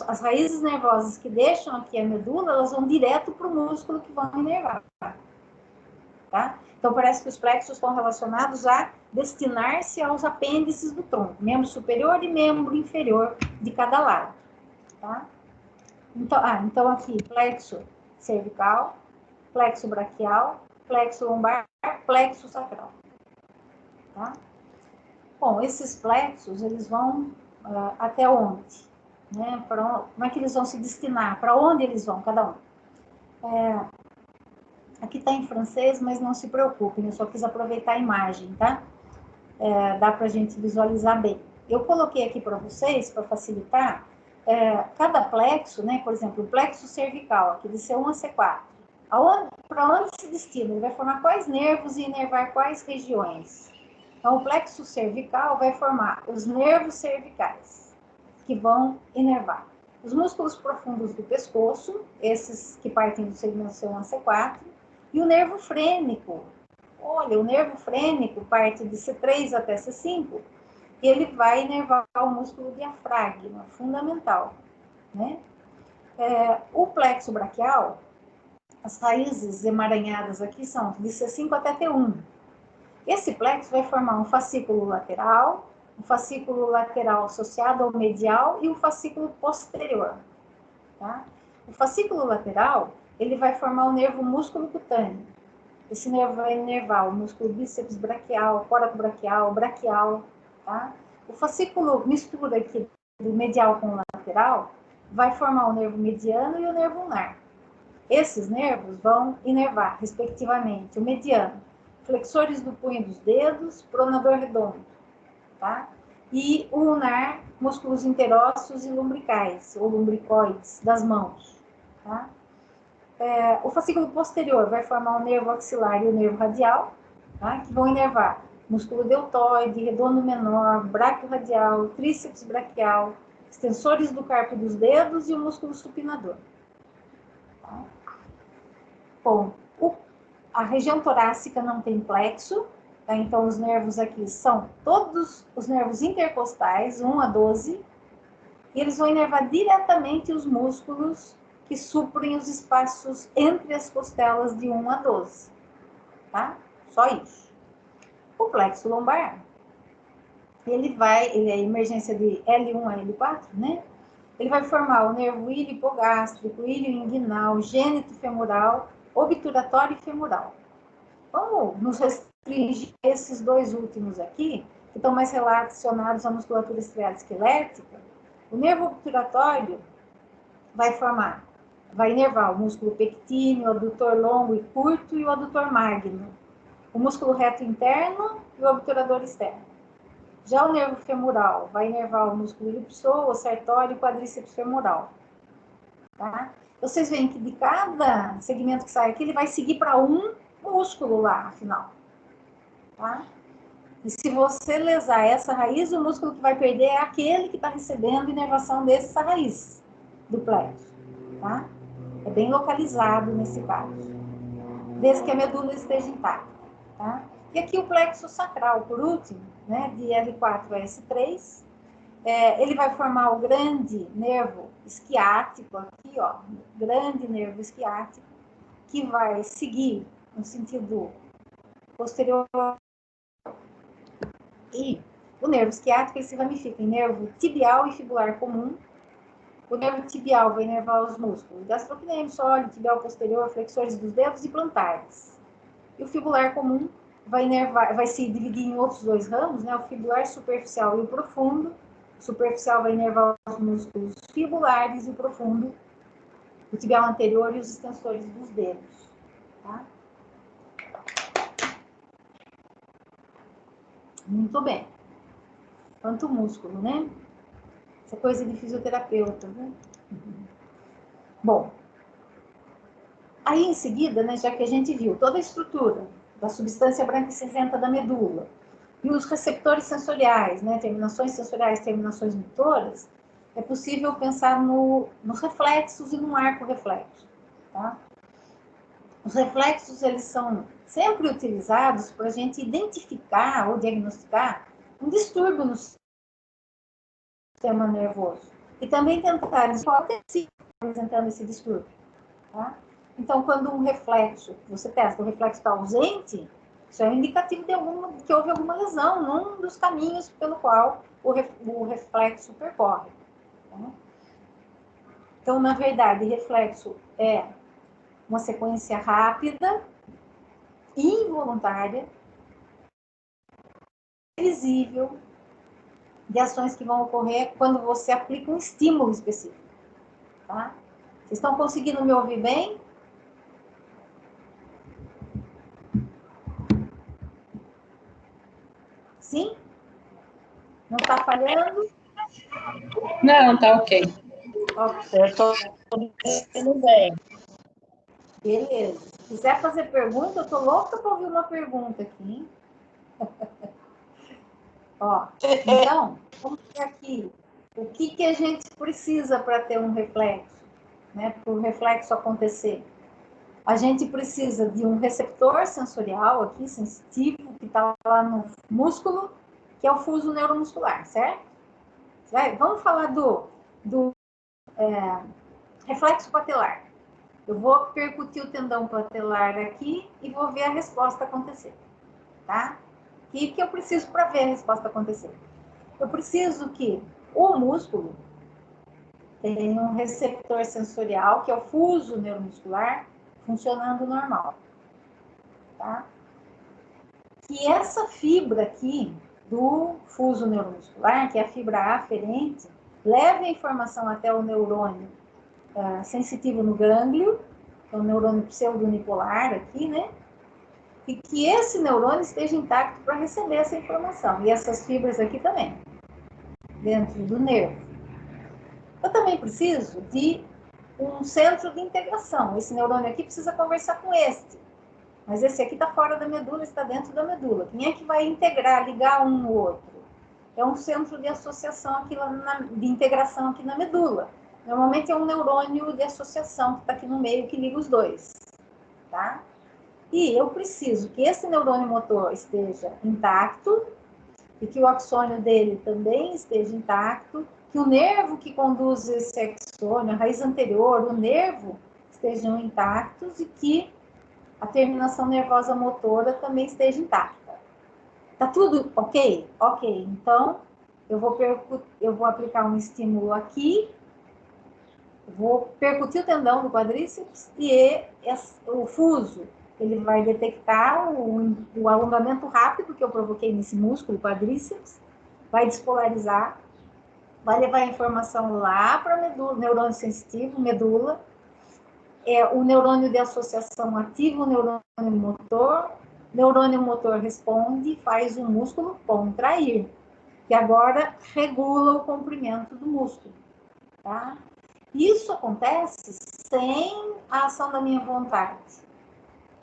As raízes nervosas que deixam aqui a medula, elas vão direto para o músculo que vão inervar. tá? Então, parece que os plexos estão relacionados a destinar-se aos apêndices do tronco, membro superior e membro inferior de cada lado, tá? Então aqui, plexo cervical, plexo braquial, plexo lombar, plexo sacral, tá? Bom, esses plexos, eles vão até onde? Né? Como é que eles vão se destinar? Para onde eles vão, cada um? Aqui está em francês, mas não se preocupem, eu só quis aproveitar a imagem, tá? Dá para a gente visualizar bem. Eu coloquei aqui para vocês, para facilitar, cada plexo, né? Por exemplo, o plexo cervical, aqui de C1 a C4. Para onde se destina? Ele vai formar quais nervos e inervar quais regiões? Então, o plexo cervical vai formar os nervos cervicais, que vão inervar os músculos profundos do pescoço, esses que partem do segmento C1 a C4, e o nervo frênico. Olha, o nervo frênico parte de C3 até C5, e ele vai inervar o músculo diafragma, fundamental, né? O plexo braquial, as raízes emaranhadas aqui são de C5 até T1. Esse plexo vai formar um fascículo lateral associado ao medial e o fascículo posterior, tá? O fascículo lateral, ele vai formar o nervo músculo cutâneo. Esse nervo vai inervar o músculo bíceps braquial, coracobraquial, braquial, tá? O fascículo mistura aqui do medial com o lateral, vai formar o nervo mediano e o nervo ulnar. Esses nervos vão inervar, respectivamente, o mediano, flexores do punho dos dedos, pronador redondo, tá? E o ulnar, músculos interósseos e lumbricais, ou lumbricoides, das mãos, tá? O fascículo posterior vai formar o nervo axilar e o nervo radial, tá? Que vão inervar músculo deltoide, redondo menor, bráquio radial, tríceps braquial, extensores do carpo dos dedos e o músculo supinador. Tá? Bom, a região torácica não tem plexo, tá? Então os nervos aqui são todos os nervos intercostais, 1 a 12, e eles vão inervar diretamente os músculos que suprem os espaços entre as costelas de 1 a 12, tá? Só isso. O plexo lombar, ele é emergência de L1 a L4, né? Ele vai formar o nervo ilho hipogástrico, ilho inguinal, gênito femoral, obturatório e femoral. Vamos nos restringir a esses dois últimos aqui, que estão mais relacionados à musculatura estriada esquelética. O nervo obturatório vai inervar o músculo pectíneo, o adutor longo e curto e o adutor magno, o músculo reto interno e o obturador externo. Já o nervo femoral vai inervar o músculo ilipsoa, o sartório e o quadríceps femoral. Tá? Vocês veem que de cada segmento que sai aqui, ele vai seguir para um músculo lá, afinal. Tá? E se você lesar essa raiz, o músculo que vai perder é aquele que está recebendo inervação dessa raiz do plexo. Tá? É bem localizado nesse caso, desde que a medula esteja intacta. Tá? E aqui o plexo sacral, por último, né, de L4 a S3, ele vai formar o grande nervo esquiático, aqui, ó, grande nervo esquiático, que vai seguir no sentido posterior. E o nervo esquiático ele se ramifica em nervo tibial e fibular comum. O nervo tibial vai inervar os músculos gastrocnêmio, sólido, tibial posterior, flexores dos dedos e plantares. E o fibular comum vai se dividir em outros dois ramos, né? O fibular superficial e o profundo. O superficial vai inervar os músculos fibulares e o profundo, o tibial anterior e os extensores dos dedos. Tá? Muito bem. Quanto músculo, né? Essa coisa de fisioterapeuta, né? Bom, aí em seguida, né, já que a gente viu toda a estrutura da substância branca e cinzenta da medula e os receptores sensoriais, né, terminações sensoriais, terminações motoras, é possível pensar nos reflexos e no arco reflexo. Tá? Os reflexos, eles são sempre utilizados para a gente identificar ou diagnosticar um distúrbio no sistema nervoso. E também tentar apresentando esse distúrbio. Tá? Então, quando um reflexo, você testa, o reflexo está ausente, isso é um indicativo que houve alguma lesão num dos caminhos pelo qual o reflexo percorre. Tá? Então, na verdade, reflexo é uma sequência rápida, involuntária, visível, de ações que vão ocorrer quando você aplica um estímulo específico. Tá? Vocês estão conseguindo me ouvir bem? Sim? Não está falhando? Não, tá ok. Ok. Eu estou tudo bem. Beleza. Se quiser fazer pergunta, eu tô louca para ouvir uma pergunta aqui, hein? Ó, então, vamos ver aqui. O que a gente precisa para ter um reflexo, né? Para o reflexo acontecer? A gente precisa de um receptor sensorial aqui, sensitivo, que está lá no músculo, que é o fuso neuromuscular, certo? Vamos falar do reflexo patelar. Eu vou percutir o tendão patelar aqui e vou ver a resposta acontecer, tá? O que eu preciso para ver a resposta acontecer? Eu preciso que o músculo tenha um receptor sensorial, que é o fuso neuromuscular, funcionando normal, tá? Que essa fibra aqui do fuso neuromuscular, que é a fibra aferente, leve a informação até o neurônio sensitivo no gânglio, que é o neurônio pseudonipolar aqui, né? E que esse neurônio esteja intacto para receber essa informação. E essas fibras aqui também, dentro do nervo. Eu também preciso de um centro de integração. Esse neurônio aqui precisa conversar com este. Mas esse aqui está fora da medula, está dentro da medula. Quem é que vai integrar, ligar um no outro? É um centro de associação aqui de integração aqui na medula. Normalmente é um neurônio de associação que está aqui no meio que liga os dois, tá? E eu preciso que esse neurônio motor esteja intacto e que o axônio dele também esteja intacto, que o nervo que conduz esse axônio, a raiz anterior, o nervo, estejam intactos e que a terminação nervosa motora também esteja intacta. Tá tudo ok? Ok. Então, eu vou aplicar um estímulo aqui, vou percutir o tendão do quadríceps e o fuso, ele vai detectar o alongamento rápido que eu provoquei nesse músculo quadríceps, vai despolarizar, vai levar a informação lá para a medula, neurônio sensitivo, medula, o neurônio de associação ativa o neurônio motor responde, faz o músculo contrair, que agora regula o comprimento do músculo, tá? Isso acontece sem a ação da minha vontade.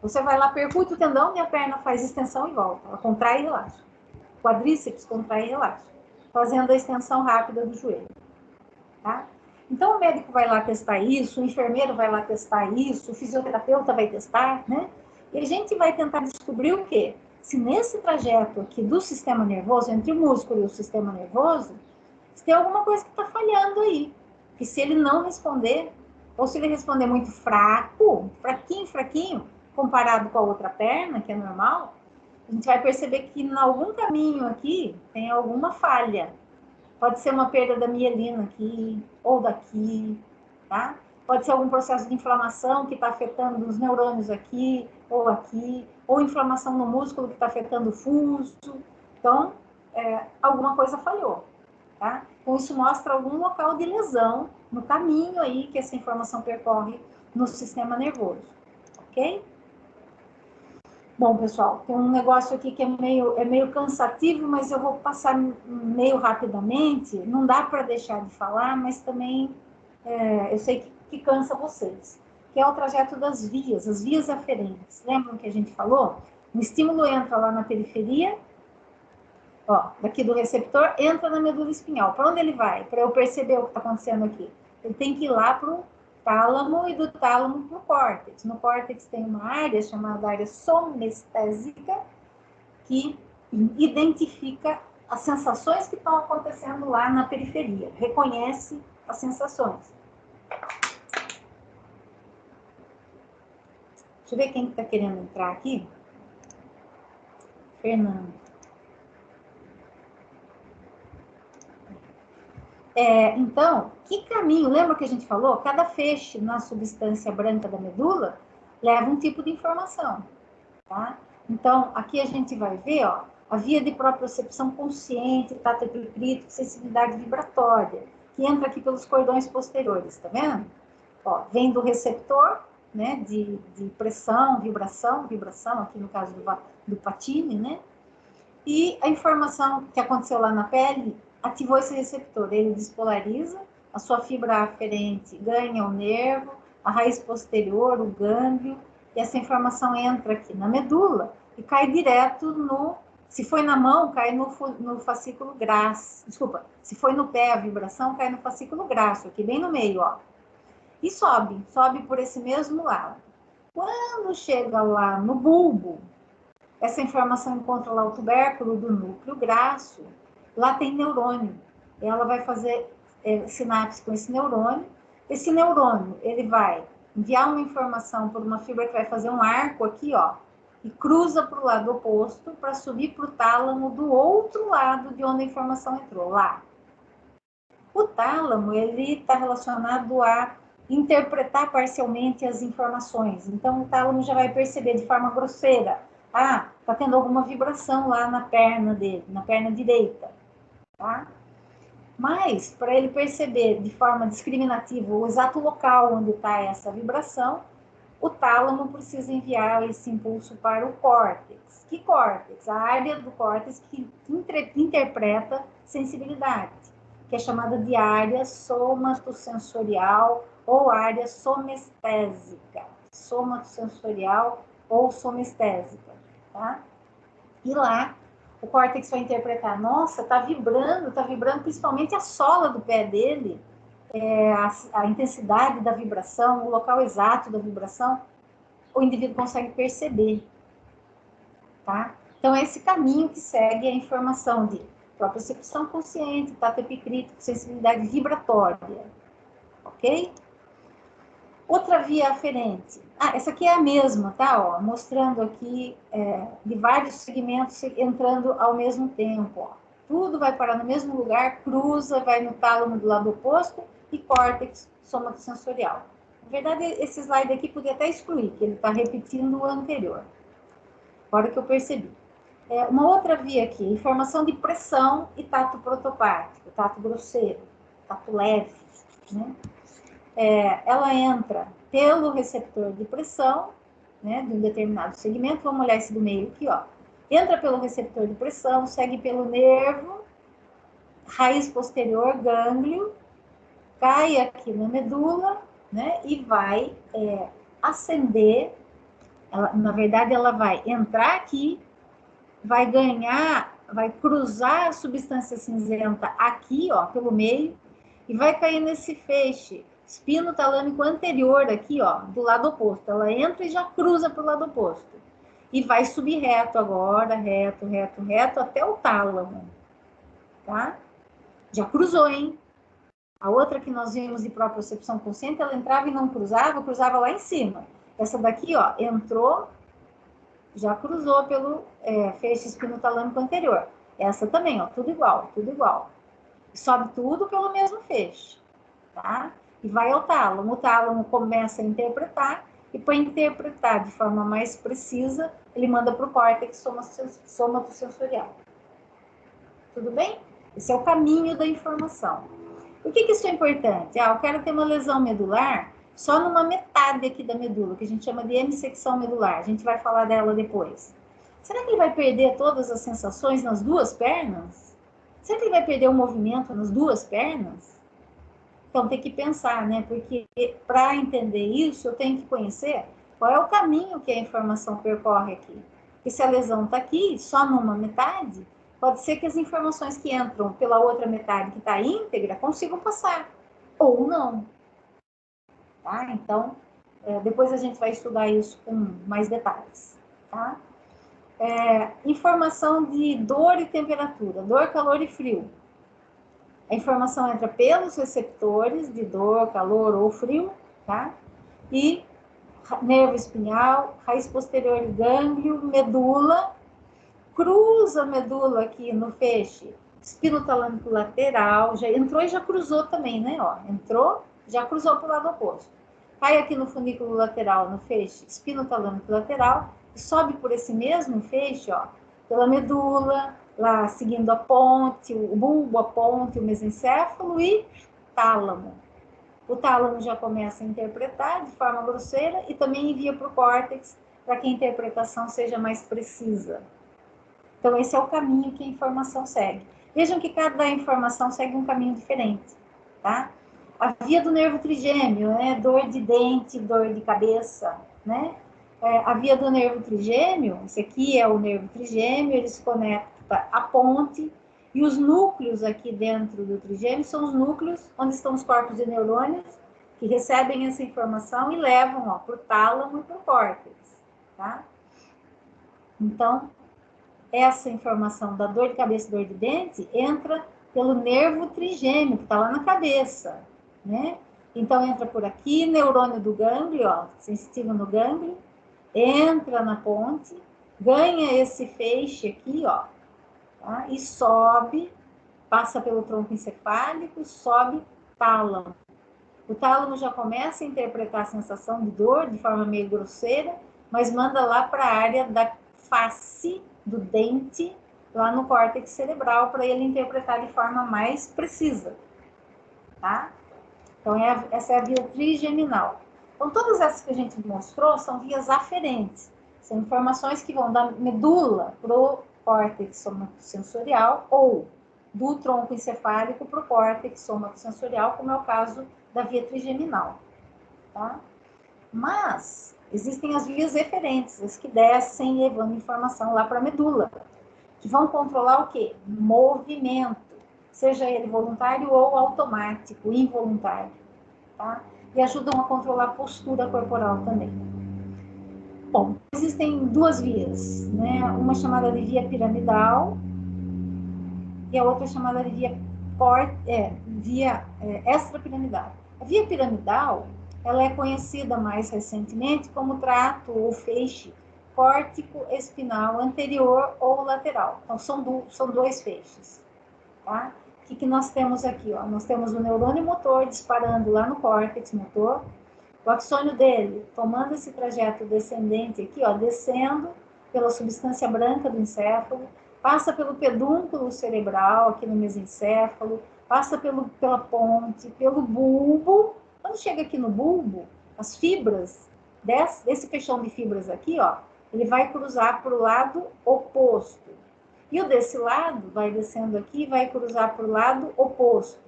Você vai lá, percute o tendão, minha perna faz extensão e volta. Ela contrai e relaxa. Quadríceps contrai e relaxa. Fazendo a extensão rápida do joelho. Tá? Então, o médico vai lá testar isso, o enfermeiro vai lá testar isso, o fisioterapeuta vai testar, né? E a gente vai tentar descobrir o quê? Se nesse trajeto aqui do sistema nervoso, entre o músculo e o sistema nervoso, se tem alguma coisa que está falhando aí. Que se ele não responder, ou se ele responder muito fraco, fraquinho, comparado com a outra perna, que é normal, a gente vai perceber que em algum caminho aqui tem alguma falha. Pode ser uma perda da mielina aqui, ou daqui, tá? Pode ser algum processo de inflamação que está afetando os neurônios aqui, ou inflamação no músculo que está afetando o fuso. Então, alguma coisa falhou. Tá? Então, isso mostra algum local de lesão no caminho aí que essa informação percorre no sistema nervoso, ok? Bom, pessoal, tem um negócio aqui que é meio cansativo, mas eu vou passar meio rapidamente. Não dá para deixar de falar, mas também eu sei que cansa vocês. Que é o trajeto das vias, as vias aferentes. Lembram que a gente falou? O estímulo entra lá na periferia, ó, daqui do receptor, entra na medula espinhal. Para onde ele vai? Para eu perceber o que está acontecendo aqui. Ele tem que ir lá para o tálamo e do tálamo para o córtex. No córtex tem uma área chamada área somestésica que identifica as sensações que estão acontecendo lá na periferia. Reconhece as sensações. Deixa eu ver quem está querendo entrar aqui. Fernando. Então, que caminho? Lembra que a gente falou? Cada feixe na substância branca da medula leva um tipo de informação, tá? Então, aqui a gente vai ver, ó, a via de propriocepção consciente, tato epicrítico, sensibilidade vibratória, que entra aqui pelos cordões posteriores, tá vendo? Ó, vem do receptor, né, de pressão, vibração, aqui no caso do Patini, né? E a informação que aconteceu lá na pele ativou esse receptor, ele despolariza, a sua fibra aferente ganha o nervo, a raiz posterior, o gânglio, e essa informação entra aqui na medula e cai direto no... Se foi na mão, cai no fascículo graxo. Desculpa, se foi no pé a vibração, cai no fascículo graxo, aqui bem no meio, ó. E sobe por esse mesmo lado. Quando chega lá no bulbo, essa informação encontra lá o tubérculo do núcleo graxo, lá tem neurônio. Ela vai fazer sinapse com esse neurônio. Esse neurônio, ele vai enviar uma informação por uma fibra que vai fazer um arco aqui, ó, e cruza para o lado oposto para subir para o tálamo do outro lado de onde a informação entrou, lá. O tálamo, ele está relacionado a interpretar parcialmente as informações. Então, o tálamo já vai perceber de forma grosseira. Ah, está tendo alguma vibração lá na perna dele, na perna direita, tá? Mas, para ele perceber de forma discriminativa o exato local onde está essa vibração, o tálamo precisa enviar esse impulso para o córtex. Que córtex? A área do córtex que interpreta sensibilidade, que é chamada de área somatosensorial ou área somestésica. Somatosensorial ou somestésica, tá? E lá, o córtex vai interpretar, nossa, tá vibrando principalmente a sola do pé dele, a intensidade da vibração, o local exato da vibração, o indivíduo consegue perceber, tá? Então, é esse caminho que segue a informação de propriocepção consciente, tato epicrítico, sensibilidade vibratória, ok? Outra via aferente. Essa aqui é a mesma, tá? Ó, mostrando aqui de vários segmentos entrando ao mesmo tempo, ó. Tudo vai parar no mesmo lugar, cruza, vai no tálamo do lado oposto e córtex somatosensorial. Na verdade, esse slide aqui podia até excluir, que ele está repetindo o anterior. Agora que eu percebi. Uma outra via aqui, informação de pressão e tato protopático, tato grosseiro, tato leve, né? Ela entra pelo receptor de pressão, né, de um determinado segmento, vamos olhar esse do meio aqui, ó. Entra pelo receptor de pressão, segue pelo nervo, raiz posterior, gânglio, cai aqui na medula, né, e vai ascender, na verdade ela vai entrar aqui, vai ganhar, vai cruzar a substância cinzenta aqui, ó, pelo meio, e vai cair nesse feixe espino talâmico anterior aqui, ó, do lado oposto. Ela entra e já cruza para o lado oposto. E vai subir reto agora, reto, até o tálamo, tá? Já cruzou, hein? A outra que nós vimos de propriocepção consciente, ela entrava e não cruzava lá em cima. Essa daqui, ó, entrou, já cruzou pelo feixe espinotalâmico anterior. Essa também, ó, tudo igual. Sobe tudo pelo mesmo feixe, tá? E vai ao tálamo. O tálamo começa a interpretar, e para interpretar de forma mais precisa, ele manda para o córtex somatosensorial. Tudo bem? Esse é o caminho da informação. Por que isso é importante? Eu quero ter uma lesão medular só numa metade aqui da medula, que a gente chama de hemissecção medular. A gente vai falar dela depois. Será que ele vai perder todas as sensações nas duas pernas? Será que ele vai perder o movimento nas duas pernas? Então, tem que pensar, né? Porque para entender isso, eu tenho que conhecer qual é o caminho que a informação percorre aqui. E se a lesão está aqui, só numa metade, pode ser que as informações que entram pela outra metade que está íntegra consigam passar, ou não. Tá? Então, depois a gente vai estudar isso com mais detalhes. Tá? Informação de dor e temperatura, dor, calor e frio. A informação entra pelos receptores de dor, calor ou frio, tá? E nervo espinhal, raiz posterior do gânglio, medula, cruza a medula aqui no feixe espinotalâmico lateral, já entrou e já cruzou também, né? Ó, entrou, já cruzou para o lado oposto. Cai aqui no funículo lateral, no feixe espinotalâmico lateral, e sobe por esse mesmo feixe, ó, pela medula, lá seguindo a ponte, o bulbo, a ponte, o mesencéfalo e tálamo. O tálamo já começa a interpretar de forma grosseira e também envia para o córtex para que a interpretação seja mais precisa. Então, esse é o caminho que a informação segue. Vejam que cada informação segue um caminho diferente, tá? A via do nervo trigêmeo, né? Dor de dente, dor de cabeça, né? A via do nervo trigêmeo, esse aqui é o nervo trigêmeo, ele se conecta à ponte, e os núcleos aqui dentro do trigêmeo são os núcleos onde estão os corpos de neurônios que recebem essa informação e levam para o tálamo e para o córtex, tá? Então, essa informação da dor de cabeça e dor de dente entra pelo nervo trigêmeo, que está lá na cabeça, né? Então, entra por aqui, neurônio do gânglio, ó, sensitivo no gânglio, entra na ponte, ganha esse feixe aqui, ó, tá? E sobe, passa pelo tronco encefálico, sobe tálamo. O tálamo já começa a interpretar a sensação de dor de forma meio grosseira, mas manda lá para a área da face do dente, lá no córtex cerebral, para ele interpretar de forma mais precisa, tá? Então, essa é a via trigeminal. Então, todas essas que a gente mostrou são vias aferentes. São informações que vão da medula para o córtex somatosensorial ou do tronco encefálico para o córtex somatosensorial, como é o caso da via trigeminal, tá? Mas existem as vias eferentes, as que descem levando informação lá para a medula, que vão controlar o quê? Movimento, seja ele voluntário ou automático, involuntário, tá? E ajudam a controlar a postura corporal também. Bom, existem duas vias, né? Uma chamada de via piramidal e a outra chamada de via extrapiramidal. A via piramidal, ela é conhecida mais recentemente como trato ou feixe córtico espinal anterior ou lateral. Então, são dois feixes, tá? O que nós temos aqui? Ó? Nós temos o neurônio motor disparando lá no córtex motor, o axônio dele tomando esse trajeto descendente aqui, ó, descendo pela substância branca do encéfalo, passa pelo pedúnculo cerebral aqui no mesencéfalo, passa pela ponte, pelo bulbo. Quando chega aqui no bulbo, as fibras desse feixão de fibras aqui, ó, ele vai cruzar para o lado oposto. E o desse lado vai descendo aqui e vai cruzar para o lado oposto.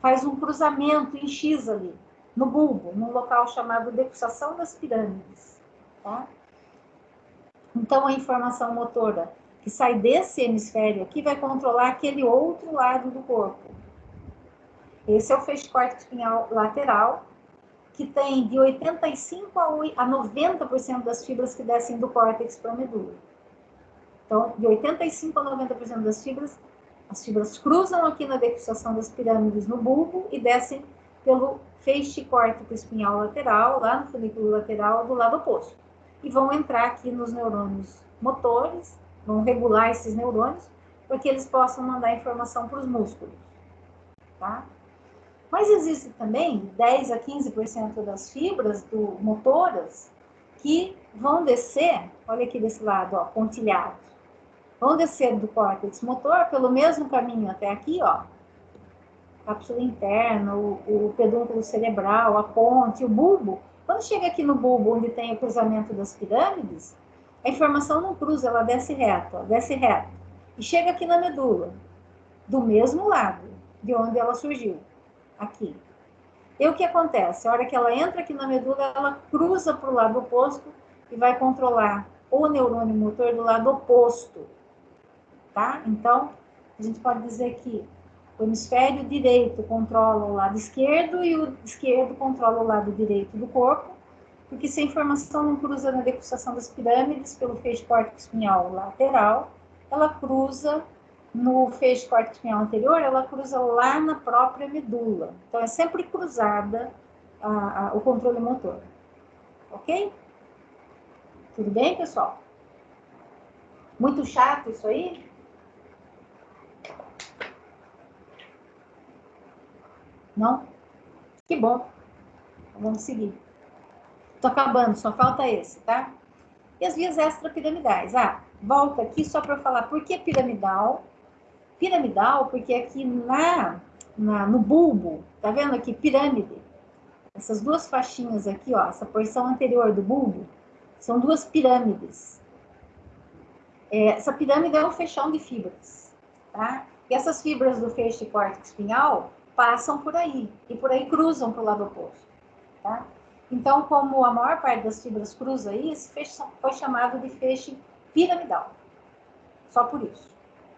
Faz um cruzamento em X ali, no bulbo, num local chamado decussação das pirâmides, tá? Então, a informação motora que sai desse hemisfério aqui vai controlar aquele outro lado do corpo. Esse é o feixe córtico espinhal lateral, que tem de 85% a 90% das fibras que descem do córtex para a medula. Então, de 85% a 90% das fibras, as fibras cruzam aqui na decussação das pirâmides no bulbo e descem pelo feixe córtico espinhal lateral, lá no funículo lateral do lado oposto. E vão entrar aqui nos neurônios motores, vão regular esses neurônios, para que eles possam mandar informação para os músculos, tá? Mas existe também 10 a 15% das fibras motoras que vão descer, olha aqui desse lado, ó, pontilhado, vão descer do córtex motor pelo mesmo caminho até aqui, ó, cápsula interna, o pedúnculo cerebral, a ponte, o bulbo. Quando chega aqui no bulbo, onde tem o cruzamento das pirâmides, a informação não cruza, ela desce reto, ó, desce reto. E chega aqui na medula, do mesmo lado de onde ela surgiu, aqui. E o que acontece? A hora que ela entra aqui na medula, ela cruza para o lado oposto e vai controlar o neurônio motor do lado oposto, tá? Então, a gente pode dizer que o hemisfério direito controla o lado esquerdo e o esquerdo controla o lado direito do corpo, porque se a informação não cruza na decussação das pirâmides pelo feixe córtico espinhal lateral, ela cruza no feixe córtico espinhal anterior, ela cruza lá na própria medula. Então, é sempre cruzada o controle motor. Ok? Tudo bem, pessoal? Muito chato isso aí? Não? Que bom. Vamos seguir. Estou acabando, só falta esse, tá? E as vias extrapiramidais? Volta aqui só para eu falar por que piramidal. Piramidal, porque aqui no bulbo, tá vendo aqui? Pirâmide. Essas duas faixinhas aqui, ó, essa porção anterior do bulbo, são duas pirâmides. Essa pirâmide é um feixão de fibras, tá? E essas fibras do feixe córtex espinhal passam por aí, e por aí cruzam para o lado oposto, tá? Então, como a maior parte das fibras cruza aí, esse feixe foi chamado de feixe piramidal. Só por isso,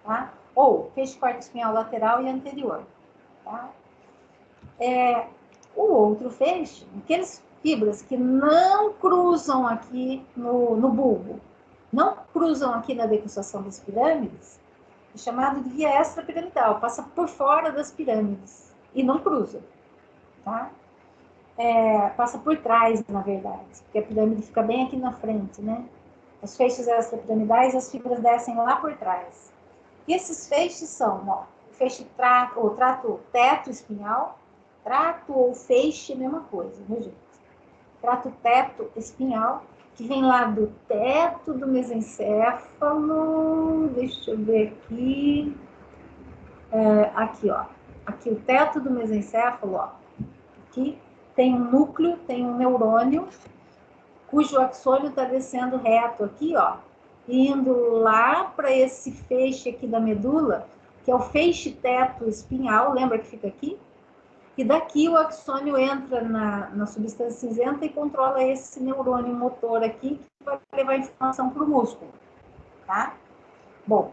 tá? Ou feixe córtex espinhal lateral e anterior, tá? O outro feixe, aqueles fibras que não cruzam aqui no bulbo, não cruzam aqui na decussação das pirâmides, é chamado de via extrapiramidal, passa por fora das pirâmides e não cruza, tá? Passa por trás, na verdade, porque a pirâmide fica bem aqui na frente, né? Os feixes extrapiramidais, as fibras descem lá por trás. E esses feixes são, ó, o feixe trato teto espinhal, trato ou feixe, mesma coisa, viu, gente? Trato teto espinhal, que vem lá do teto do mesencéfalo, deixa eu ver aqui, aqui, ó, aqui o teto do mesencéfalo, ó, aqui tem um núcleo, tem um neurônio, cujo axônio está descendo reto aqui, ó, indo lá para esse feixe aqui da medula, que é o feixe teto espinhal, lembra que fica aqui? E daqui o axônio entra na substância cinzenta e controla esse neurônio motor aqui, que vai levar informação para o músculo, tá? Bom,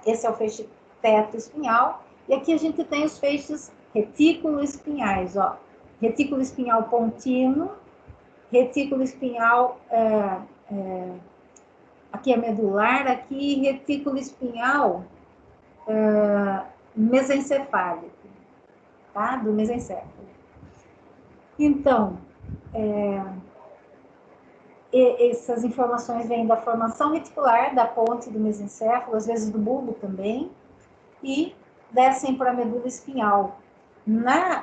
esse é o feixe teto espinhal, e aqui a gente tem os feixes retículo espinhais, ó. Retículo espinhal pontino, retículo espinhal, aqui é medular, aqui retículo espinhal mesencefálico, tá? Do mesencéfalo. Então, essas informações vêm da formação reticular, da ponte do mesencéfalo, às vezes do bulbo também, e descem para a medula espinhal.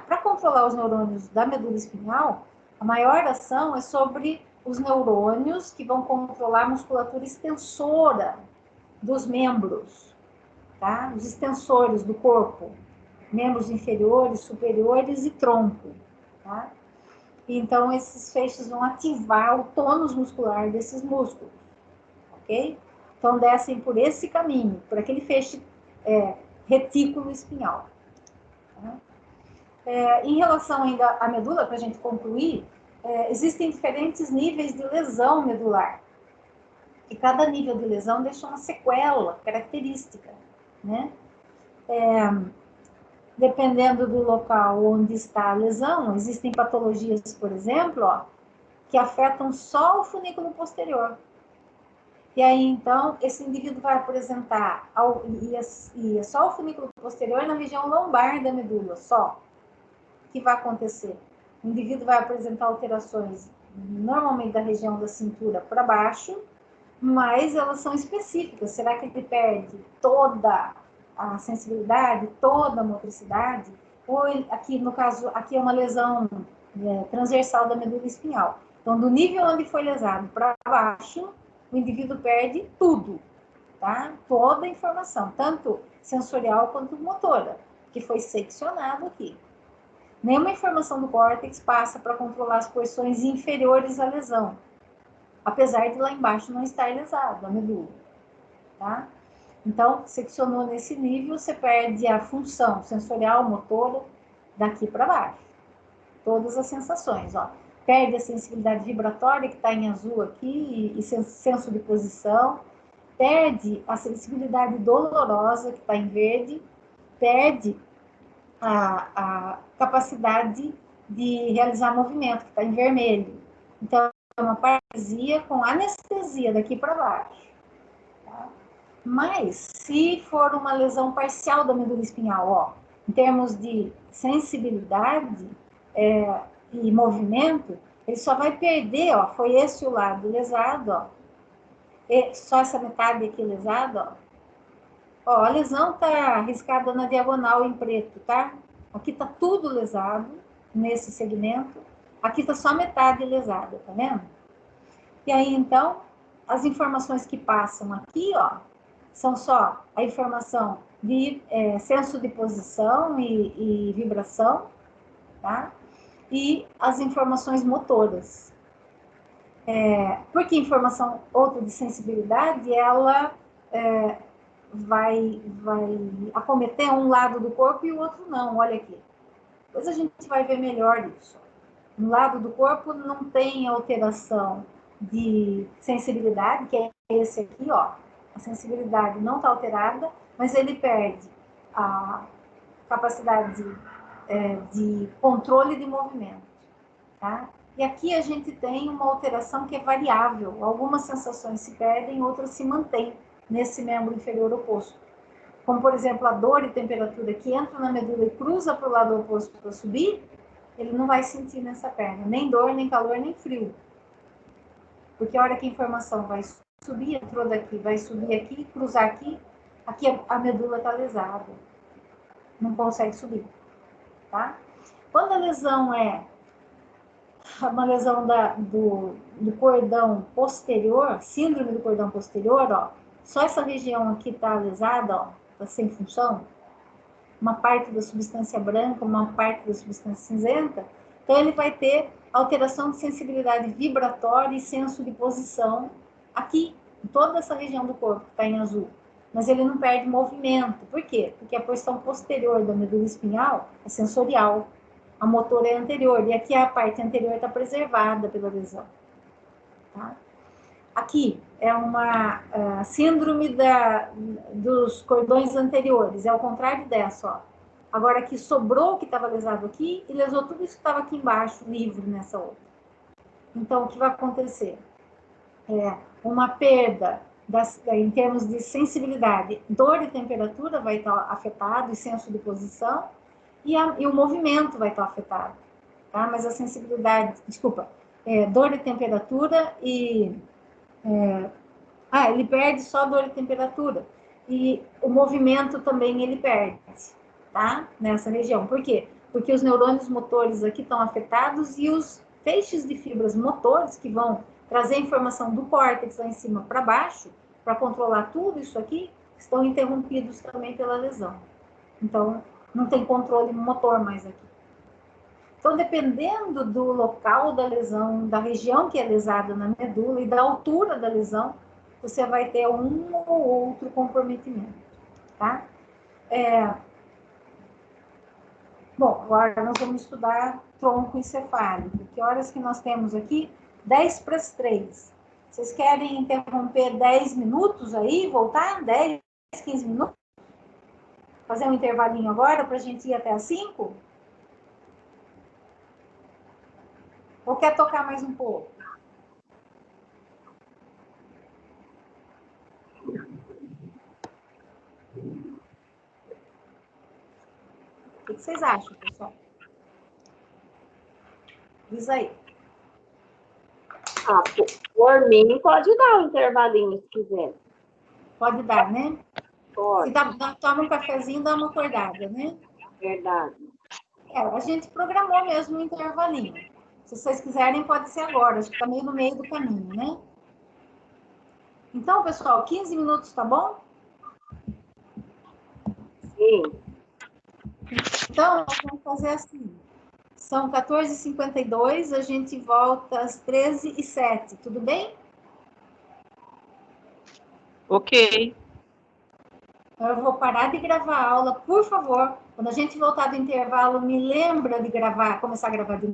Para controlar os neurônios da medula espinhal, a maior ação é sobre os neurônios que vão controlar a musculatura extensora dos membros, tá? Os extensores do corpo, membros inferiores, superiores e tronco, tá? Então, esses feixes vão ativar o tônus muscular desses músculos, ok? Então, descem por esse caminho, por aquele feixe retículo espinhal. Tá? Em relação ainda à medula, para a gente concluir, existem diferentes níveis de lesão medular. E cada nível de lesão deixa uma sequela característica, né? Dependendo do local onde está a lesão, existem patologias, por exemplo, ó, que afetam só o funículo posterior. E aí, então, esse indivíduo vai apresentar, e é só o funículo posterior na região lombar da medula, só. O que vai acontecer? O indivíduo vai apresentar alterações, normalmente da região da cintura para baixo, mas elas são específicas. Será que ele perde toda a sensibilidade, toda a motricidade? Ou aqui, no caso, aqui é uma lesão transversal da medula espinhal. Então, do nível onde foi lesado para baixo, o indivíduo perde tudo, tá? Toda a informação, tanto sensorial quanto motora, que foi seccionado aqui. Nenhuma informação do córtex passa para controlar as porções inferiores à lesão, apesar de lá embaixo não estar lesado, a medula, tá? Então, seccionou nesse nível, você perde a função sensorial, motora, daqui para baixo. Todas as sensações, ó. Perde a sensibilidade vibratória, que está em azul aqui, e senso de posição. Perde a sensibilidade dolorosa, que está em verde. Perde a capacidade de realizar movimento, que está em vermelho. Então, é uma paralisia com anestesia daqui para baixo. Tá? Mas, se for uma lesão parcial da medula espinhal, ó, em termos de sensibilidade e movimento, Ele só vai perder, ó, foi esse o lado lesado, ó. E só essa metade aqui lesada, ó. Ó, a lesão tá riscada na diagonal em preto, tá? Aqui tá tudo lesado, nesse segmento. Aqui tá só metade lesada, tá vendo? E aí, então, as informações que passam aqui, ó, são só a informação de senso de posição e vibração, tá? E as informações motoras. Porque informação outra de sensibilidade, ela vai acometer um lado do corpo e o outro não, olha aqui. Depois a gente vai ver melhor isso. Um lado do corpo não tem alteração de sensibilidade, que é esse aqui, ó. A sensibilidade não está alterada, mas ele perde a capacidade de controle de movimento, tá? E aqui a gente tem uma alteração que é variável. Algumas sensações se perdem, outras se mantêm nesse membro inferior oposto. Como, por exemplo, a dor e temperatura que entra na medula e cruza para o lado oposto para subir, ele não vai sentir nessa perna, nem dor, nem calor, nem frio. Porque a hora que a informação vai subir, entrou daqui, vai subir aqui, cruzar aqui, aqui a medula está lesada. Não consegue subir, tá? Quando a lesão é uma lesão do cordão posterior, síndrome do cordão posterior, ó, só essa região aqui está lesada, ó, está sem função, uma parte da substância branca, uma parte da substância cinzenta, então ele vai ter alteração de sensibilidade vibratória e senso de posição aqui, em toda essa região do corpo que está em azul. Mas ele não perde movimento. Por quê? Porque a porção posterior da medula espinhal é sensorial, a motora é anterior, e aqui a parte anterior está preservada pela lesão. Tá? Aqui é uma síndrome dos cordões anteriores, é ao contrário dessa, ó. Agora aqui sobrou o que estava lesado aqui e lesou tudo isso que estava aqui embaixo, livre nessa outra. Então, o que vai acontecer? Uma perda em termos de sensibilidade, dor e temperatura vai estar afetado, e senso de posição, e o movimento vai estar afetado, tá? Mas a sensibilidade, desculpa, dor e temperatura e... ele perde só dor e temperatura. E o movimento também ele perde, tá? Nessa região. Por quê? Porque os neurônios motores aqui estão afetados e os feixes de fibras motores que vão trazer a informação do córtex lá em cima para baixo, para controlar tudo isso aqui, estão interrompidos também pela lesão. Então, não tem controle motor mais aqui. Então, dependendo do local da lesão, da região que é lesada na medula e da altura da lesão, você vai ter um ou outro comprometimento, tá? Bom, agora nós vamos estudar tronco encefálico. Que horas que nós temos aqui? 10 para as 3. Vocês querem interromper 10 minutos aí, voltar? 10, 15 minutos? Fazer um intervalinho agora para a gente ir até as 5? Ou quer tocar mais um pouco? O que vocês acham, pessoal? Diz aí. Por mim, pode dar um intervalinho, se quiser. Pode dar, né? Pode. Se toma um cafezinho, dá uma acordada, né? Verdade. A gente programou mesmo um intervalinho. Se vocês quiserem, pode ser agora. Acho que está meio no meio do caminho, né? Então, pessoal, 15 minutos, tá bom? Sim. Então, nós vamos fazer assim. São 14h52, a gente volta às 13h07, tudo bem? Ok. Eu vou parar de gravar a aula, por favor. Quando a gente voltar do intervalo, me lembra de gravar, começar a gravar de